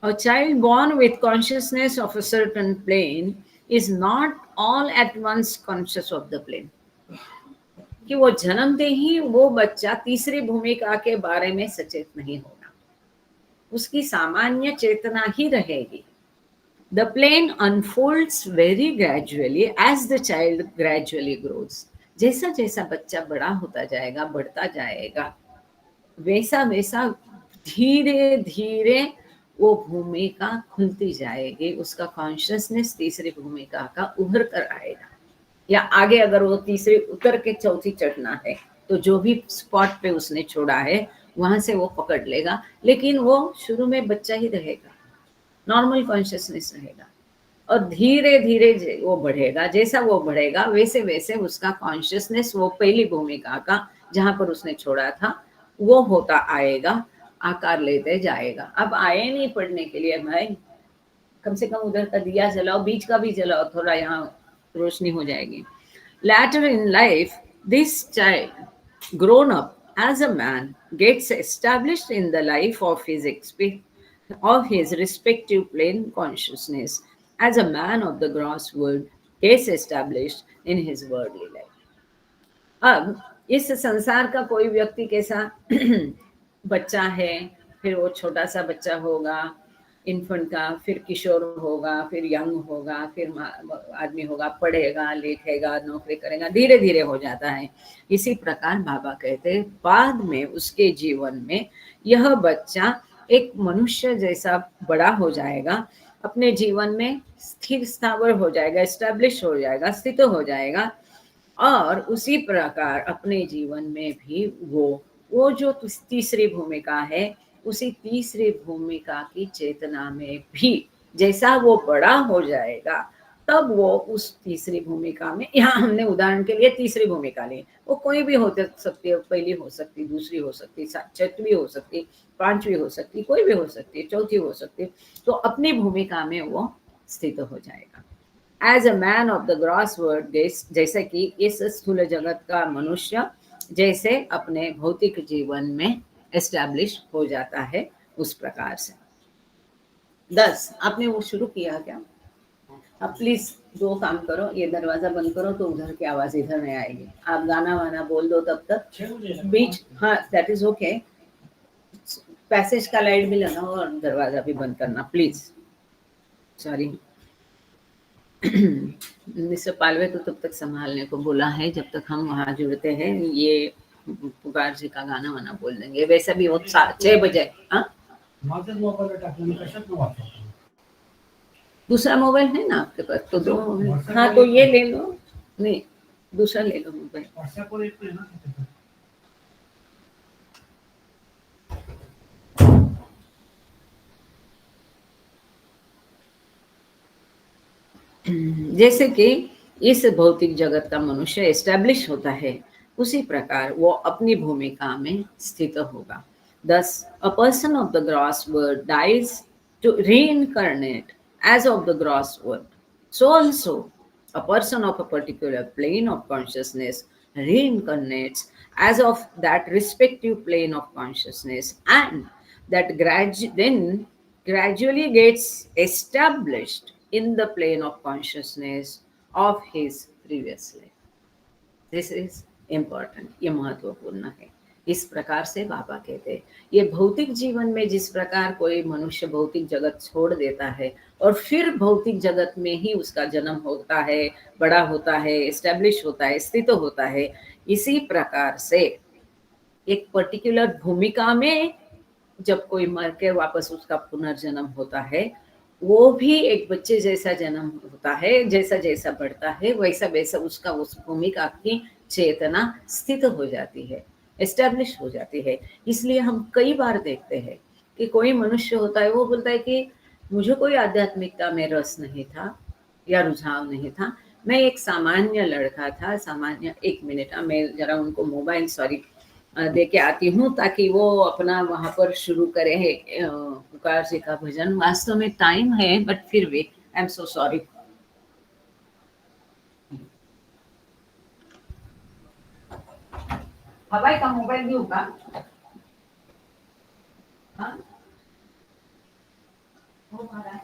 A child born with consciousness of a certain plane is not all at once conscious of the plane. कि वो जन्मते ही वो बच्चा तीसरी भूमिका के बारे में सचेत नहीं होगा, उसकी सामान्य चेतना ही रहेगी। The plane unfolds very gradually as the child gradually grows. जैसा जैसा बच्चा बड़ा होता जाएगा, बढ़ता जाएगा, वैसा वैसा धीरे धीरे वो भूमिका खुलती जाएगी, उसका कॉन्शियसनेस तीसरी भूमिका का उभर कर आएगा। या आगे अगर वो तीसरी उतर के चौथी चढ़ना है तो जो भी स्पॉट पे उसने छोड़ा है वहां से वो पकड़ लेगा, लेकिन वो शुरू में बच्चा ही रहेगा, नॉर्मल कॉन्शियसनेस रहेगा। और धीरे धीरे वो बढ़ेगा, जैसा वो बढ़ेगा वैसे वैसे उसका कॉन्शियसनेस वो पहली भूमिका का जहां पर उसने छोड़ा था वो होता आएगा, आकार लेते जाएगा। अब आए नहीं पढ़ने के लिए भाई, कम से कम उधर का दिया जलाओ, बीच का भी जलाओ, थोड़ा यहाँ रोशनी हो जाएगी। Later in life, this child, grown up as a man, gets established in the life of his respective plane consciousness as a man of the gross world gets established in his worldly life. अब इस संसार का कोई व्यक्ति कैसा बच्चा है, फिर वो छोटा सा बच्चा होगा, इन्फेंट का, फिर किशोर होगा, फिर यंग होगा, फिर आदमी होगा, पढ़ेगा, लिखेगा, नौकरी करेगा, धीरे धीरे हो जाता है। इसी प्रकार बाबा कहते हैं बाद में उसके जीवन में यह बच्चा एक मनुष्य जैसा बड़ा हो जाएगा, अपने जीवन में स्थिर स्थावर हो जाएगा, एस्टैब्लिश हो जाएगा, स्थित हो जाएगा, और उसी प्रकार अपने जीवन में भी वो जो तीसरी भूमिका है उसी तीसरी भूमिका की चेतना में भी जैसा वो बड़ा हो जाएगा तब वो उस तीसरी भूमिका में, यहाँ हमने उदाहरण के लिए तीसरी भूमिका ली, वो कोई भी हो सकती है, पहली हो सकती, दूसरी हो सकती, छठवीं हो सकती, पांचवी हो सकती, कोई भी हो सकती, चौथी हो सकती, तो अपनी भूमिका में वो स्थित हो जाएगा। As a man of the gross world, जैसे कि इस स्थूल जगत का मनुष्य जैसे अपने भौतिक जीवन में एस्टैब्लिश हो जाता है, उस प्रकार से। 10 आपने वो शुरू किया क्या? अब प्लीज 2 काम करो, ये दरवाजा बंद करो तो उधर की आवाज इधर नहीं आएगी। आप गाना वाना बोल दो तब तक बीच, हाँ दैट इज ओके। पैसेज का लाइट भी लगाओ और दरवाजा भी बंद करना प्लीज। सॉरी मिस्टर पालवे तो तब तक संभालने को बोला है जब तक हम वहाँ जुड़ते हैं। ये पुकार जी का गाना वाना बोल देंगे, वैसे भी वो 6 बजे। दूसरा मोबाइल है ना आपके पास? तो दो मोबाइल, हाँ तो ये ले लो, नहीं दूसरा ले लो मोबाइल। जैसे कि इस भौतिक जगत का मनुष्य एस्टैब्लिश होता है, उसी प्रकार वो अपनी भूमिका में स्थित होगा। Thus, a person of the gross world dies to reincarnate as of the gross world. So also, a person of a particular plane of consciousness reincarnates as of that respective plane of consciousness, and that then gradually gets established in the plane of consciousness of his previous life. This is important, ये महत्वपूर्ण है। इस प्रकार से बाबा कहते हैं ये भौतिक जीवन में जिस प्रकार कोई मनुष्य भौतिक जगत छोड़ देता है और फिर भौतिक जगत में ही उसका जन्म होता है, बड़ा होता है, एस्टेब्लिश होता है, स्थित होता है, इसी प्रकार से एक पर्टिकुलर भूमिका में जब कोई मर के वापस उसका पुनर्जन्म होता है, वो भी एक बच्चे जैसा जन्म होता है, जैसा जैसा बढ़ता है वैसा वैसा उसका उस भूमिका की चेतना स्थित हो जाती है, एस्टेब्लिश हो जाती है। इसलिए हम कई बार देखते हैं कि कोई मनुष्य होता है, वो बोलता है कि मुझे कोई आध्यात्मिकता में रस नहीं था या रुझाव नहीं था, मैं एक सामान्य लड़का था, सामान्य। एक मिनट, मैं जरा उनको मोबाइल दे के आती हूँ ताकि वो अपना वहां पर शुरू करे है पुकार जी का भजन। वास्तव में टाइम है बट फिर भी आई एम सो सॉरी। हवाई का मोबाइल देऊ का? हाँ हो महाराज।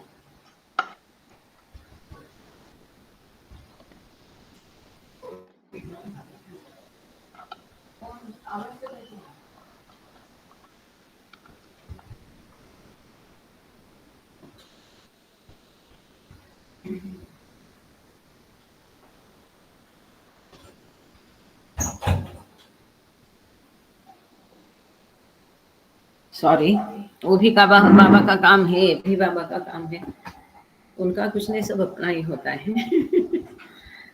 सॉरी, वो भी बाबा बाबा का काम है, ये भी बाबा का काम है। उनका कुछ नहीं, सब अपना ही होता है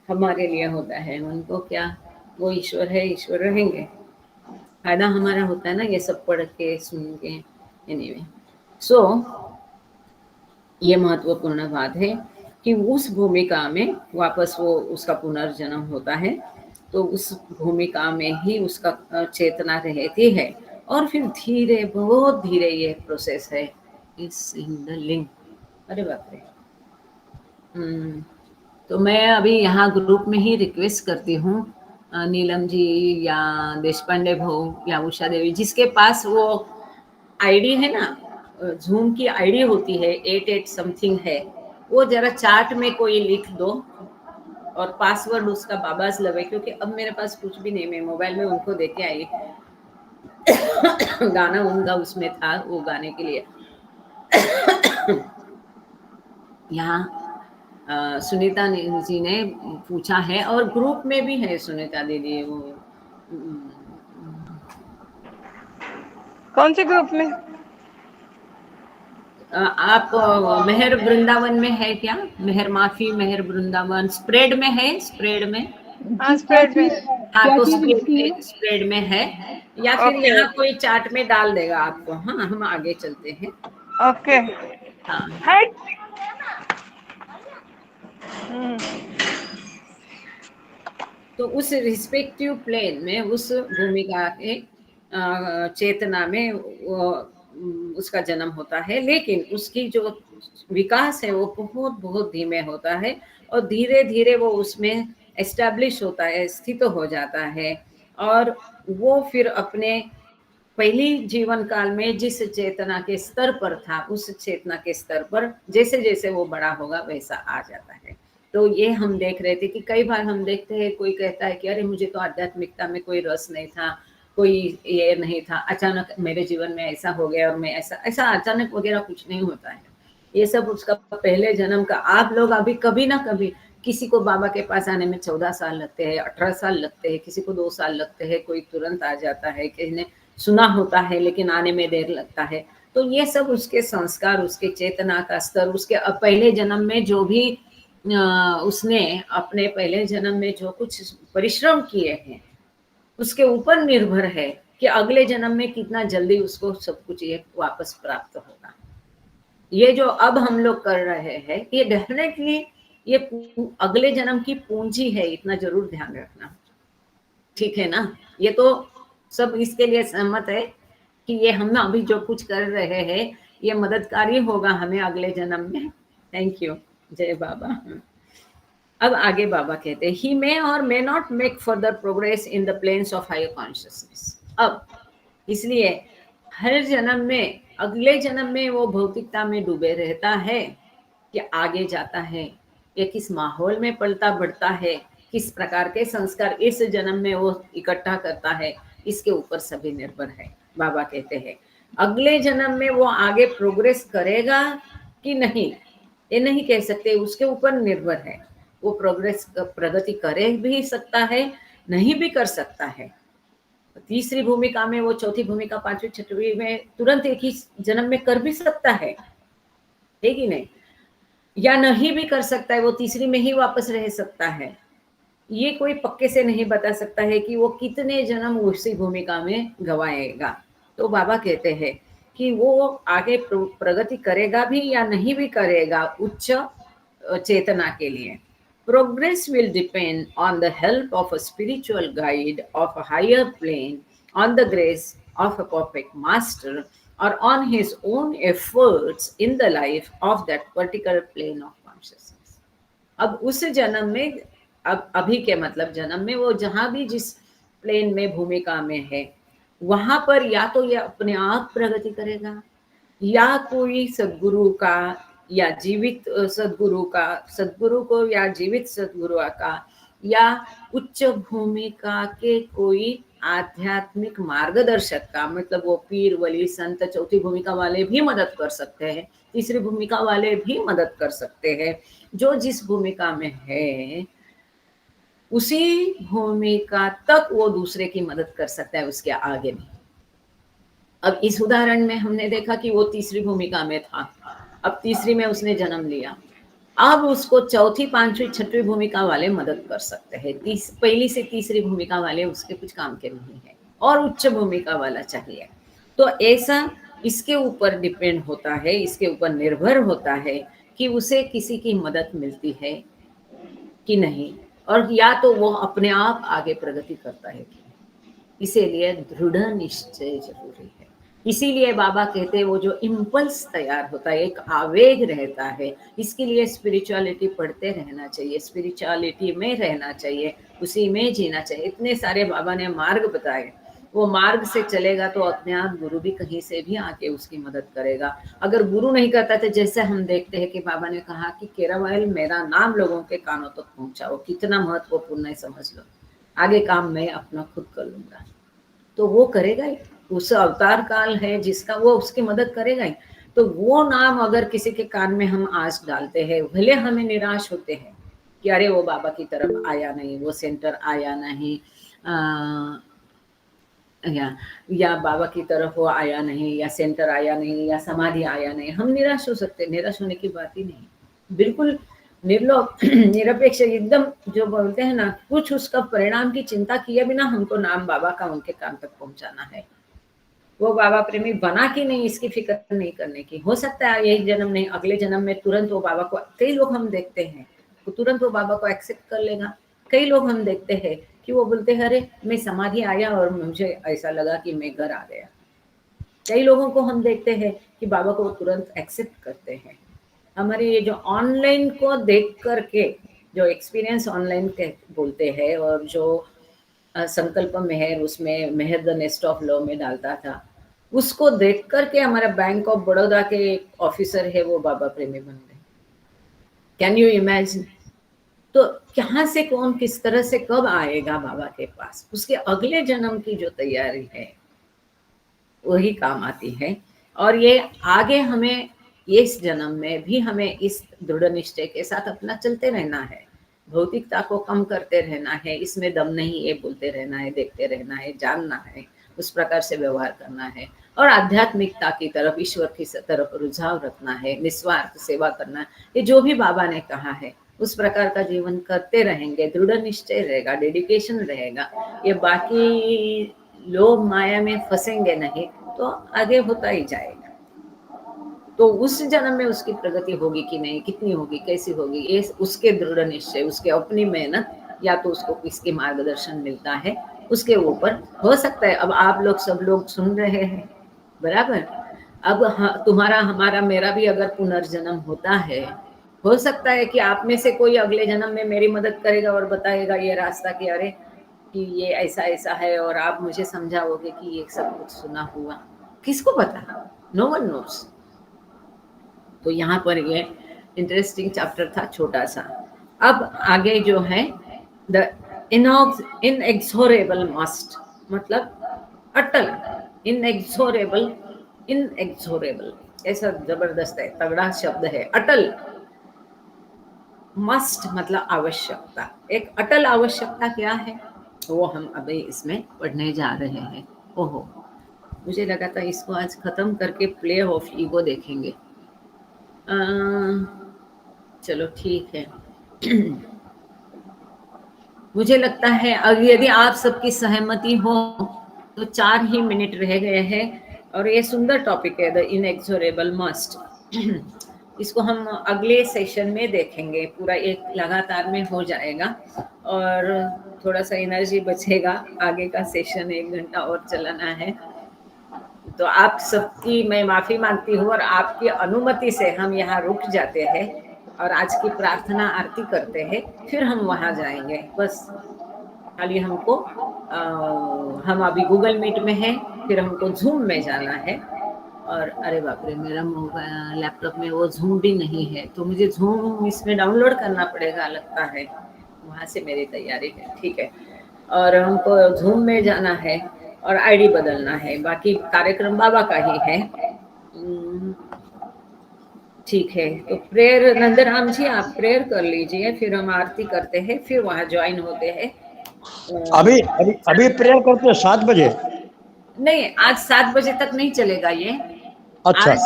हमारे लिए होता है, उनको क्या, वो ईश्वर है, ईश्वर रहेंगे। फायदा हमारा होता है ना ये सब पढ़ के सुन के। एनीवे, सो ये महत्वपूर्ण बात है कि उस भूमिका में वापस वो उसका पुनर्जन्म होता है, तो उस भूमिका में ही उसका चेतना रहती है और फिर धीरे, बहुत धीरे ये प्रोसेस है इस इन द लिंक। अरे बाप रे। तो मैं अभी यहाँ ग्रुप में ही रिक्वेस्ट करती हूँ नीलम जी या देशपांडे भाऊ या उषा देवी, जिसके पास वो आईडी है ना, जूम की आईडी होती है 88 समथिंग है, वो जरा चार्ट में कोई लिख दो और पासवर्ड उसका बाबाज लवे, क्योंकि अब मेरे पास कुछ भी नहीं, मैं मोबाइल में उनको देके आई गाना उनका उसमें था, वो गाने के लिए यहाँ सुनीता जी ने पूछा है और ग्रुप में भी है सुनीता दीदी। वो कौन से ग्रुप में? आप मेहर वृंदावन में है क्या? मेहर माफी, मेहर वृंदावन स्प्रेड में है, स्प्रेड में। हाँ स्प्रेड में। हाँ तो स्प्रेड में है, या फिर यहाँ कोई चार्ट में डाल देगा आपको। हाँ हम आगे चलते हैं। ओके। हाँ तो उस रिस्पेक्टिव प्लेन में, उस भूमिका के चेतना में उसका जन्म होता है, लेकिन उसकी जो विकास है वो बहुत बहुत धीमे होता है और धीरे धीरे वो उसमें एस्टैब्लिश होता है, स्थित हो जाता है। और वो फिर अपने पहली जीवन काल में जिस चेतना के स्तर पर था, उस चेतना के स्तर पर जैसे जैसे वो बड़ा होगा वैसा आ जाता है। तो ये हम देख रहे थे कि कई बार हम देखते हैं कोई कहता है कि अरे मुझे तो आध्यात्मिकता में कोई रस नहीं था, कोई ये नहीं था, अचानक मेरे जीवन में ऐसा हो गया और मैं ऐसा अचानक वगैरह कुछ नहीं होता है। ये सब उसका पहले जन्म का। आप लोग अभी कभी ना कभी, किसी को बाबा के पास आने में 14 साल लगते हैं, 18 साल लगते हैं, किसी को 2 साल लगते हैं, कोई तुरंत आ जाता है, किसी ने सुना होता है लेकिन आने में देर लगता है। तो ये सब उसके संस्कार, उसके चेतना का स्तर, उसके पहले जन्म में जो भी उसने अपने पहले जन्म में जो कुछ परिश्रम किए हैं उसके ऊपर निर्भर है कि अगले जन्म में कितना जल्दी उसको सब कुछ ये वापस प्राप्त होगा। ये जो अब हम लोग कर रहे हैं ये डेफिनेटली ये अगले जन्म की पूंजी है, इतना जरूर ध्यान रखना, ठीक है ना। ये तो सब इसके लिए सहमत है कि ये हम अभी जो कुछ कर रहे हैं ये मददकारी होगा हमें अगले जन्म में। थैंक यू, जय बाबा। अब आगे बाबा कहते हैं ही मे और may not make further progress in the planes of higher consciousness. अब इसलिए हर जन्म में, अगले जन्म में वो भौतिकता में डूबे रहता है कि आगे जाता है, ये किस माहौल में पलता बढ़ता है, किस प्रकार के संस्कार इस जन्म में वो इकट्ठा करता है, इसके ऊपर सभी निर्भर है। बाबा कहते हैं अगले जन्म में वो आगे प्रोग्रेस करेगा कि नहीं ये नहीं कह सकते, उसके ऊपर निर्भर है। वो प्रोग्रेस प्रगति करे भी सकता है, नहीं भी कर सकता है। तीसरी भूमिका में, वो चौथी भूमिका, पांचवी छठवीं में तुरंत एक ही जन्म में कर भी सकता है कि नहीं, या नहीं भी कर सकता है, वो तीसरी में ही वापस रह सकता है। ये कोई पक्के से नहीं बता सकता है कि वो कितने जन्म उसी भूमिका में गवाएगा। तो बाबा कहते हैं कि वो आगे प्रगति करेगा भी या नहीं भी करेगा उच्च चेतना के लिए। Progress will depend on the help of a spiritual guide of a higher plane, on the grace of a perfect master, or on his own efforts in the life of that particular plane of consciousness. अब उस जन्म में, अब अभी के मतलब जन्म में, वो जहां भी जिस प्लेन में भूमिका में है वहां पर या तो ये अपने आप प्रगति करेगा, या कोई सद्गुरु का या जीवित सद्गुरु को या जीवित सद्गुरु का या उच्च भूमिका के कोई आध्यात्मिक मार्गदर्शक का, मतलब वो पीर वली संत चौथी भूमिका वाले भी मदद कर सकते हैं, तीसरी भूमिका वाले भी मदद कर सकते हैं। जो जिस भूमिका में है उसी भूमिका तक वो दूसरे की मदद कर सकता है, उसके आगे नहीं। अब इस उदाहरण में हमने देखा कि वो तीसरी भूमिका में था, अब तीसरी में उसने जन्म लिया, अब उसको चौथी पांचवी छठवीं भूमिका वाले मदद कर सकते हैं। पहली से तीसरी भूमिका वाले उसके कुछ काम के नहीं है और उच्च भूमिका वाला चाहिए। तो ऐसा इसके ऊपर डिपेंड होता है, इसके ऊपर निर्भर होता है कि उसे किसी की मदद मिलती है कि नहीं, और या तो वो अपने आप आगे प्रगति करता है कि नहीं। इसीलिए दृढ़ निश्चय जरूरी है। इसीलिए बाबा कहते हैं वो जो इम्पल्स तैयार होता है, एक आवेग रहता है, इसके लिए स्पिरिचुअलिटी पढ़ते रहना चाहिए, स्पिरिचुअलिटी में रहना चाहिए, उसी में जीना चाहिए। इतने सारे बाबा ने मार्ग बताए, वो मार्ग से चलेगा तो अपने आप गुरु भी कहीं से भी आके उसकी मदद करेगा। अगर गुरु नहीं करता तो जैसे हम देखते हैं कि बाबा ने कहा कि केरावाइल मेरा नाम लोगों के कानों तक पहुंचाओ, कितना महत्वपूर्ण है समझ लो, आगे काम मैं अपना खुद कर लूंगा। तो वो करेगा ही, उस अवतार काल है जिसका, वो उसकी मदद करेगा ही। तो वो नाम अगर किसी के कान में हम आज डालते हैं, भले हमें निराश होते हैं कि अरे वो बाबा की तरफ आया नहीं, वो सेंटर आया नहीं, या बाबा की तरफ वो आया नहीं, या सेंटर आया नहीं, या समाधि आया नहीं, हम निराश हो सकते। निराश होने की बात ही नहीं, बिल्कुल निर्लोभ निरपेक्ष एकदम, जो बोलते हैं ना, कुछ उसका परिणाम की चिंता किए बिना हमको नाम बाबा का उनके कान तक पहुंचाना है। वो बाबा प्रेमी बना कि नहीं इसकी फिक्र नहीं करने की। हो सकता है यही जन्म नहीं, अगले जन्म में तुरंत वो बाबा को, कई लोग हम देखते हैं तो तुरंत वो बाबा को एक्सेप्ट कर लेगा। कई लोग हम देखते हैं कि वो बोलते हैं अरे मैं समाधि आया और मुझे ऐसा लगा कि मैं घर आ गया। कई लोगों को हम देखते हैं कि बाबा को तुरंत एक्सेप्ट करते हैं। हमारे ये जो ऑनलाइन को देख करके जो एक्सपीरियंस ऑनलाइन के बोलते हैं, और जो संकल्प मेहर उसमें मेहर द नेस्ट ऑफ लव में डालता था, उसको देख करके हमारा बैंक ऑफ बड़ौदा के एक ऑफिसर है वो बाबा प्रेमी बन गए। Can you imagine? तो कहाँ से कौन किस तरह से कब आएगा बाबा के पास, उसके अगले जन्म की जो तैयारी है वही काम आती है। और ये आगे हमें इस जन्म में भी हमें इस दृढ़ निश्चय के साथ अपना चलते रहना है, भौतिकता को कम करते रहना है, इसमें दम नहीं ये बोलते रहना है, देखते रहना है, जानना है, उस प्रकार से व्यवहार करना है। और आध्यात्मिकता की तरफ, ईश्वर की तरफ रुझाव रखना है, निस्वार्थ सेवा करना, ये जो भी बाबा ने कहा है उस प्रकार का जीवन करते रहेंगे, दृढ़ निश्चय रहेगा, डेडिकेशन रहेगा, ये बाकी लोग माया में फंसेंगे नहीं तो आगे होता ही जाएगा। तो उस जन्म में उसकी प्रगति होगी कि नहीं, कितनी होगी, कैसी होगी, ये उसके दृढ़ निश्चय, उसके अपनी मेहनत, या तो उसको किसके मार्गदर्शन मिलता है उसके ऊपर हो सकता है। अब आप लोग सब लोग सुन रहे हैं बराबर, अब तुम्हारा, हमारा, मेरा भी अगर पुनर्जन्म होता है, हो सकता है कि आप में से कोई अगले जन्म में मेरी मदद करेगा और बताएगा ये रास्ता कि अरे कि ये ऐसा ऐसा है, और आप मुझे समझाओगे कि ये सब कुछ सुना हुआ, किसको पता, नो वन नोस। तो यहाँ पर ये इंटरेस्टिंग चैप्टर था छोटा सा। अब आगे जो है द इनएक्सोरेबल मस्ट, मतलब अटल, इनएक्सोरेबल, इनएक्सोरेबल ऐसा जबरदस्त है, तगड़ा शब्द है, अटल। मस्ट मतलब आवश्यकता, एक अटल आवश्यकता क्या है वो हम अभी इसमें पढ़ने जा रहे हैं। ओहो, मुझे लगा था इसको आज खत्म करके प्ले ऑफ ईगो देखेंगे। चलो ठीक है। मुझे लगता है अगर यदि आप सबकी सहमति हो तो 4 ही मिनट रह गए हैं, और ये सुंदर टॉपिक है द इनएक्सोरेबल मस्ट। इसको हम अगले सेशन में देखेंगे, पूरा एक लगातार में हो जाएगा और थोड़ा सा एनर्जी बचेगा, आगे का सेशन 1 घंटा और चलाना है। तो आप सबकी मैं माफ़ी मांगती हूँ, और आपकी अनुमति से हम यहाँ रुक जाते हैं और आज की प्रार्थना आरती करते हैं, फिर हम वहाँ जाएंगे। बस खाली हमको हम अभी गूगल मीट में हैं, फिर हमको जूम में जाना है। और अरे बाप रे, मेरा मोबाइल लैपटॉप में वो जूम भी नहीं है, तो मुझे जूम इसमें डाउनलोड करना पड़ेगा लगता है, वहाँ से मेरी तैयारी है। ठीक है, और हमको जूम में जाना है और आईडी बदलना है, बाकी कार्यक्रम बाबा का ही है। ठीक है, तो प्रेयर, नंदराम जी आप प्रेयर कर लीजिए, फिर हम आरती करते हैं, फिर वहाँ ज्वाइन होते हैं। अभी अभी अभी प्रेयर करते हैं 7 बजे? नहीं, आज 7 बजे तक नहीं चलेगा ये। अच्छा, आज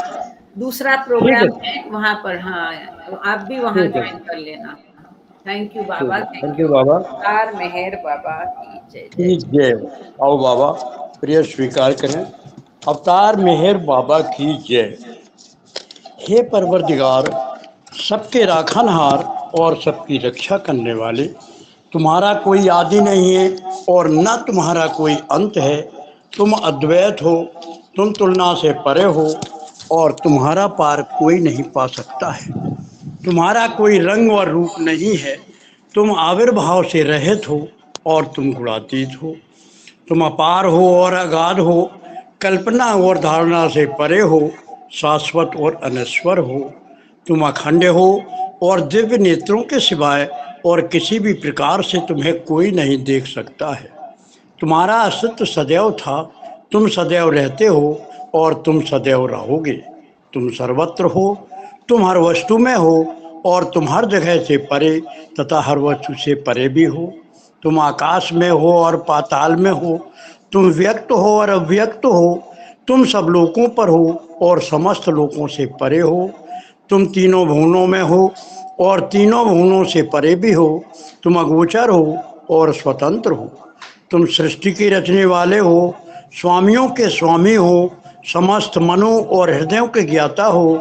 दूसरा प्रोग्राम है वहाँ पर। हाँ, तो आप भी वहाँ ज्वाइन कर लेना। Thank you Baba, thank you Baba. Avatar Meher बाबा की की जय। आओ बाबा प्रेयर स्वीकार करें। अवतार मेहर बाबा की जय। हे परवरदिगार, सबके राखनहार और सबकी रक्षा करने वाले, तुम्हारा कोई आदि नहीं है और न तुम्हारा कोई अंत है। तुम अद्वैत हो, तुम तुलना से परे हो और तुम्हारा पार कोई नहीं पा सकता है। तुम्हारा कोई रंग और रूप नहीं है। तुम आविर्भाव से रहित हो और तुम गुणातीत हो। तुम अपार हो और अगाध हो, कल्पना और धारणा से परे हो, शाश्वत और अनश्वर हो। तुम अखंड हो और दिव्य नेत्रों के सिवाय और किसी भी प्रकार से तुम्हें कोई नहीं देख सकता है। तुम्हारा अस्तित्व सदैव था, तुम सदैव रहते हो और तुम सदैव रहोगे। तुम सर्वत्र हो, तुम हर वस्तु में हो और तुम हर जगह से परे तथा हर वस्तु से परे भी हो। तुम आकाश में हो और पाताल में हो, तुम व्यक्त हो और अव्यक्त हो, तुम सब लोकों पर हो और समस्त लोकों से परे हो। तुम तीनों भुवनों में हो और तीनों भुवनों से परे भी हो। तुम अगोचर हो और स्वतंत्र हो। तुम सृष्टि के रचने वाले हो, स्वामियों के स्वामी हो, समस्त मनों और हृदयों के ज्ञाता हो।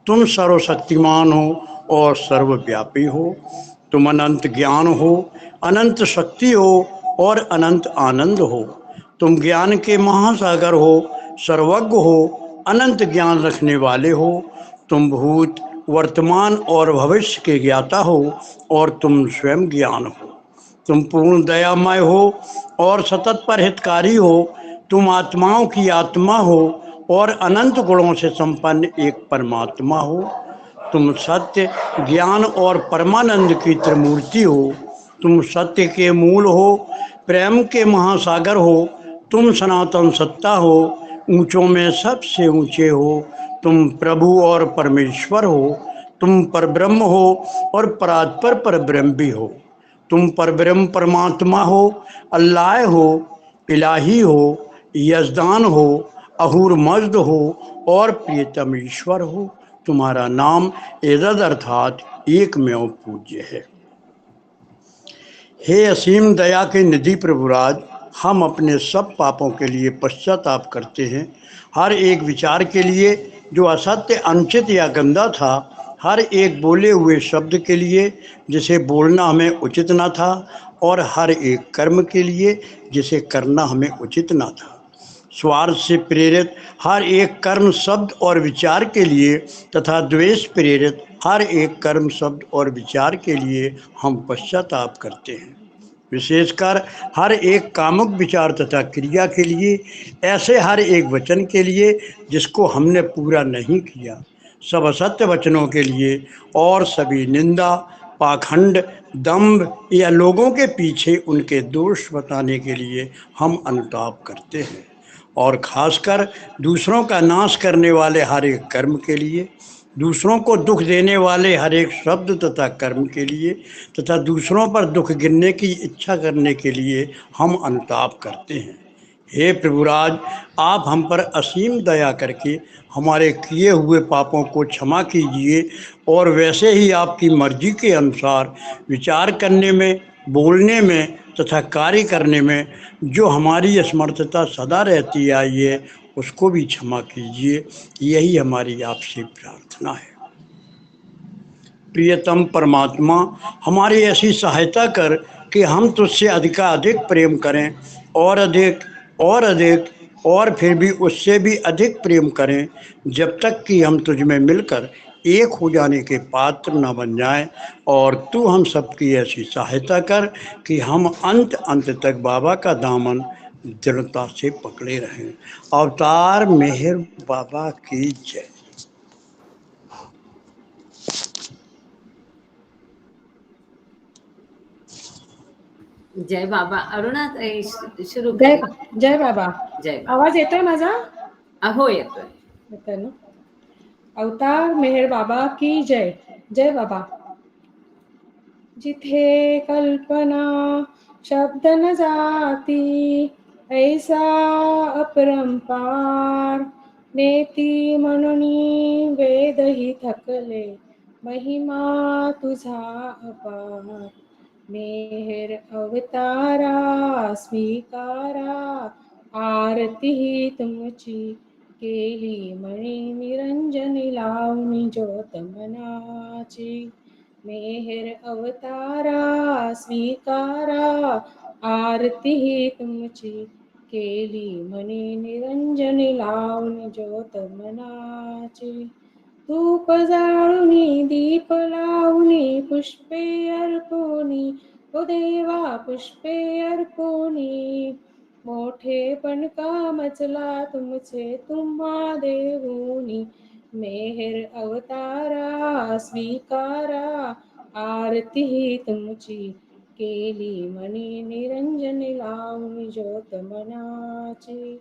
तुम सर्वशक्तिमान हो और सर्वव्यापी हो। तुम अनंत ज्ञान हो, अनंत शक्ति हो और अनंत आनंद हो। तुम ज्ञान के महासागर हो, सर्वज्ञ हो, अनंत ज्ञान रखने वाले हो। तुम भूत, वर्तमान और भविष्य के ज्ञाता हो और तुम स्वयं ज्ञान हो। तुम पूर्ण दयामय हो और सतत पर हितकारी हो। तुम आत्माओं की आत्मा हो और अनंत गुणों से संपन्न एक परमात्मा हो। तुम सत्य, ज्ञान और परमानंद की त्रिमूर्ति हो। तुम सत्य के मूल हो, प्रेम के महासागर हो। तुम सनातन सत्ता हो, ऊंचों में सबसे ऊंचे हो। तुम प्रभु और परमेश्वर हो। तुम परब्रह्म हो और परात्पर परब्रह्म भी हो। तुम परब्रह्म परमात्मा हो, अल्लाह हो, इलाही हो, यजदान हो, अहूर मज्द हो और प्रियतम ईश्वर हो। तुम्हारा नाम एजद अर्थात एकमेव पूज्य है। हे असीम दया के निधि प्रभुराज, हम अपने सब पापों के लिए पश्चाताप करते हैं। हर एक विचार के लिए जो असत्य, अनुचित या गंदा था, हर एक बोले हुए शब्द के लिए जिसे बोलना हमें उचित ना था, और हर एक कर्म के लिए जिसे करना हमें उचित ना था। स्वार्थ से प्रेरित हर एक कर्म, शब्द और विचार के लिए तथा द्वेष प्रेरित हर एक कर्म, शब्द और विचार के लिए हम पश्चाताप करते हैं। विशेषकर हर एक कामुक विचार तथा क्रिया के लिए, ऐसे हर एक वचन के लिए जिसको हमने पूरा नहीं किया, सब असत्य वचनों के लिए और सभी निंदा, पाखंड, दंभ या लोगों के पीछे उनके दोष बताने के लिए हम अनुताप करते हैं। और खासकर दूसरों का नाश करने वाले हर एक कर्म के लिए, दूसरों को दुख देने वाले हर एक शब्द तथा कर्म के लिए तथा दूसरों पर दुख गिरने की इच्छा करने के लिए हम अनुताप करते हैं। हे प्रभुराज, आप हम पर असीम दया करके हमारे किए हुए पापों को क्षमा कीजिए और वैसे ही आपकी मर्जी के अनुसार विचार करने में, बोलने में तथा कार्य करने में जो हमारी असमर्थता सदा रहती आई है, उसको भी क्षमा कीजिए। यही हमारी आपसे प्रार्थना है। प्रियतम परमात्मा, हमारी ऐसी सहायता कर कि हम तुझसे अधिकाधिक प्रेम करें, और अधिक और अधिक, और फिर भी उससे भी अधिक प्रेम करें, जब तक कि हम तुझ में मिलकर एक हो जाने के पात्र न बन जाएं। और तू हम सबकी ऐसी सहायता कर कि हम अंत अंत तक बाबा का दामन दृढ़ता से पकड़े रहें। अवतार मेहर बाबा की जय। जय बाबा. अरुणा ताई सुरू जय करा. जय बाबा. जय बाबा. आवाज येतोय माझा? अहो येतोय. येतोय ना. अवतार मेहर बाबा की जय. जय बाबा. जिथे कल्पना शब्द न जाती, ऐसा अपरंपार नेती म्हणूनी वेदही थकले, महिमा तुझा अपार. मेहर अवतारा स्वीकारा, आरती ही तुमची केली मणी निरंजनी लावणी ज्योत मनाची. मेहर अवतारा स्वीकारा, आरती ही तुमची केली मणी निरंजनी लावणी ज्योत मनाची. धूप जाळुनी दीप लावणी पुष्पे अर्पुनी, ओ देवा पुष्पे अर्पुनी. मोठेपण का मचला तुमचे तुम्हा देऊनी. मेहर अवतारा स्वीकारा, आरती ही तुमची केली मणी निरंजनी लावणी ज्योत मनाची.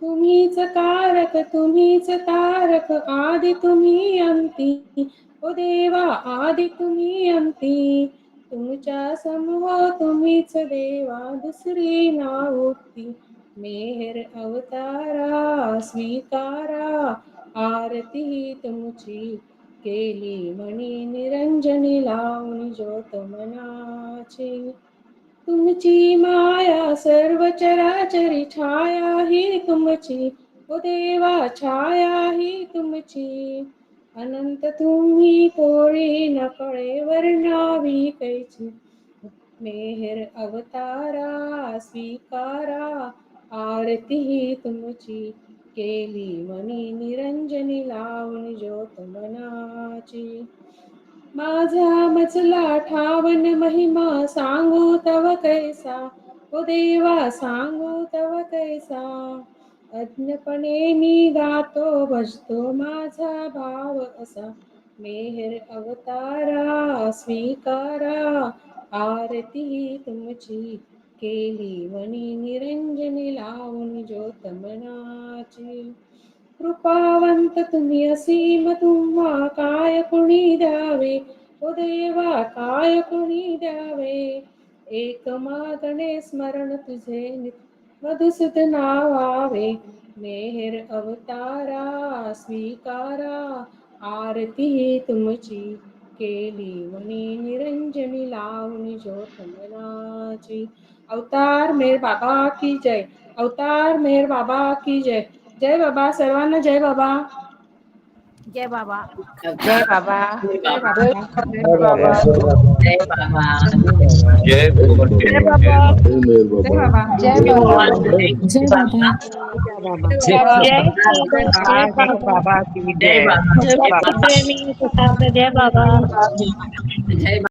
तुम्हीच कारक तुम्हीच तारक, आदि तुम्ही अंती, ओ देवा आदि तुम्ही अंती. तुमच्या समूह तुम्हीच देवा, दुसरी नावती. मेहर अवतारा स्वीकारा, आरती ही तुमची केली मणी निरंजनी लावणी ज्योत मनाची. तुमची माया सर्व चराचरी, छाया ही तुमची, ओ देवा छाया ही तुमची. अनंत तुम्ही तोळी न कळे वर्णावी कैची. मेहर अवतारा स्वीकारा, आरती ही तुमची केली मणी निरंजनी लावणी ज्योत मनाची. माझा मचला ठावन महिमा, सांगू तव कैसा, ओ देवा सांगू तव कैसा. अज्ञपणे मी गातो भजतो माझा भाव असा. मेहर अवतारा स्वीकारा, आरती ही तुमची केली मणी निरंजनी लावणी ज्योत मनाची. कृपावंत तुम्ही असीम तुम्हा, काय कुणी द्यावे, ओ देवा काय कुणी द्यावे. एक मागणे स्मरण तुझे मधुसूदना वावे मेहर अवतारा स्वीकारा आरती तुमची केली वनी निरंजनी लावणी ज्योत मनाची. अवतार मेहर बाबा की जय. अवतार मेहर बाबा की जय. जय बाबा. सर्वांना जय बाबा. जय बाबा. जय बाबा. जय जय बाबा. बाबा. जय बाबा. जय बाबा. जय बाबा जय बाबा. जय बाबा. जय बाबा. जय बाबा. जय बाबा की जय जय. बाबा. जय बाबा. जय बाबा. जय बाबा.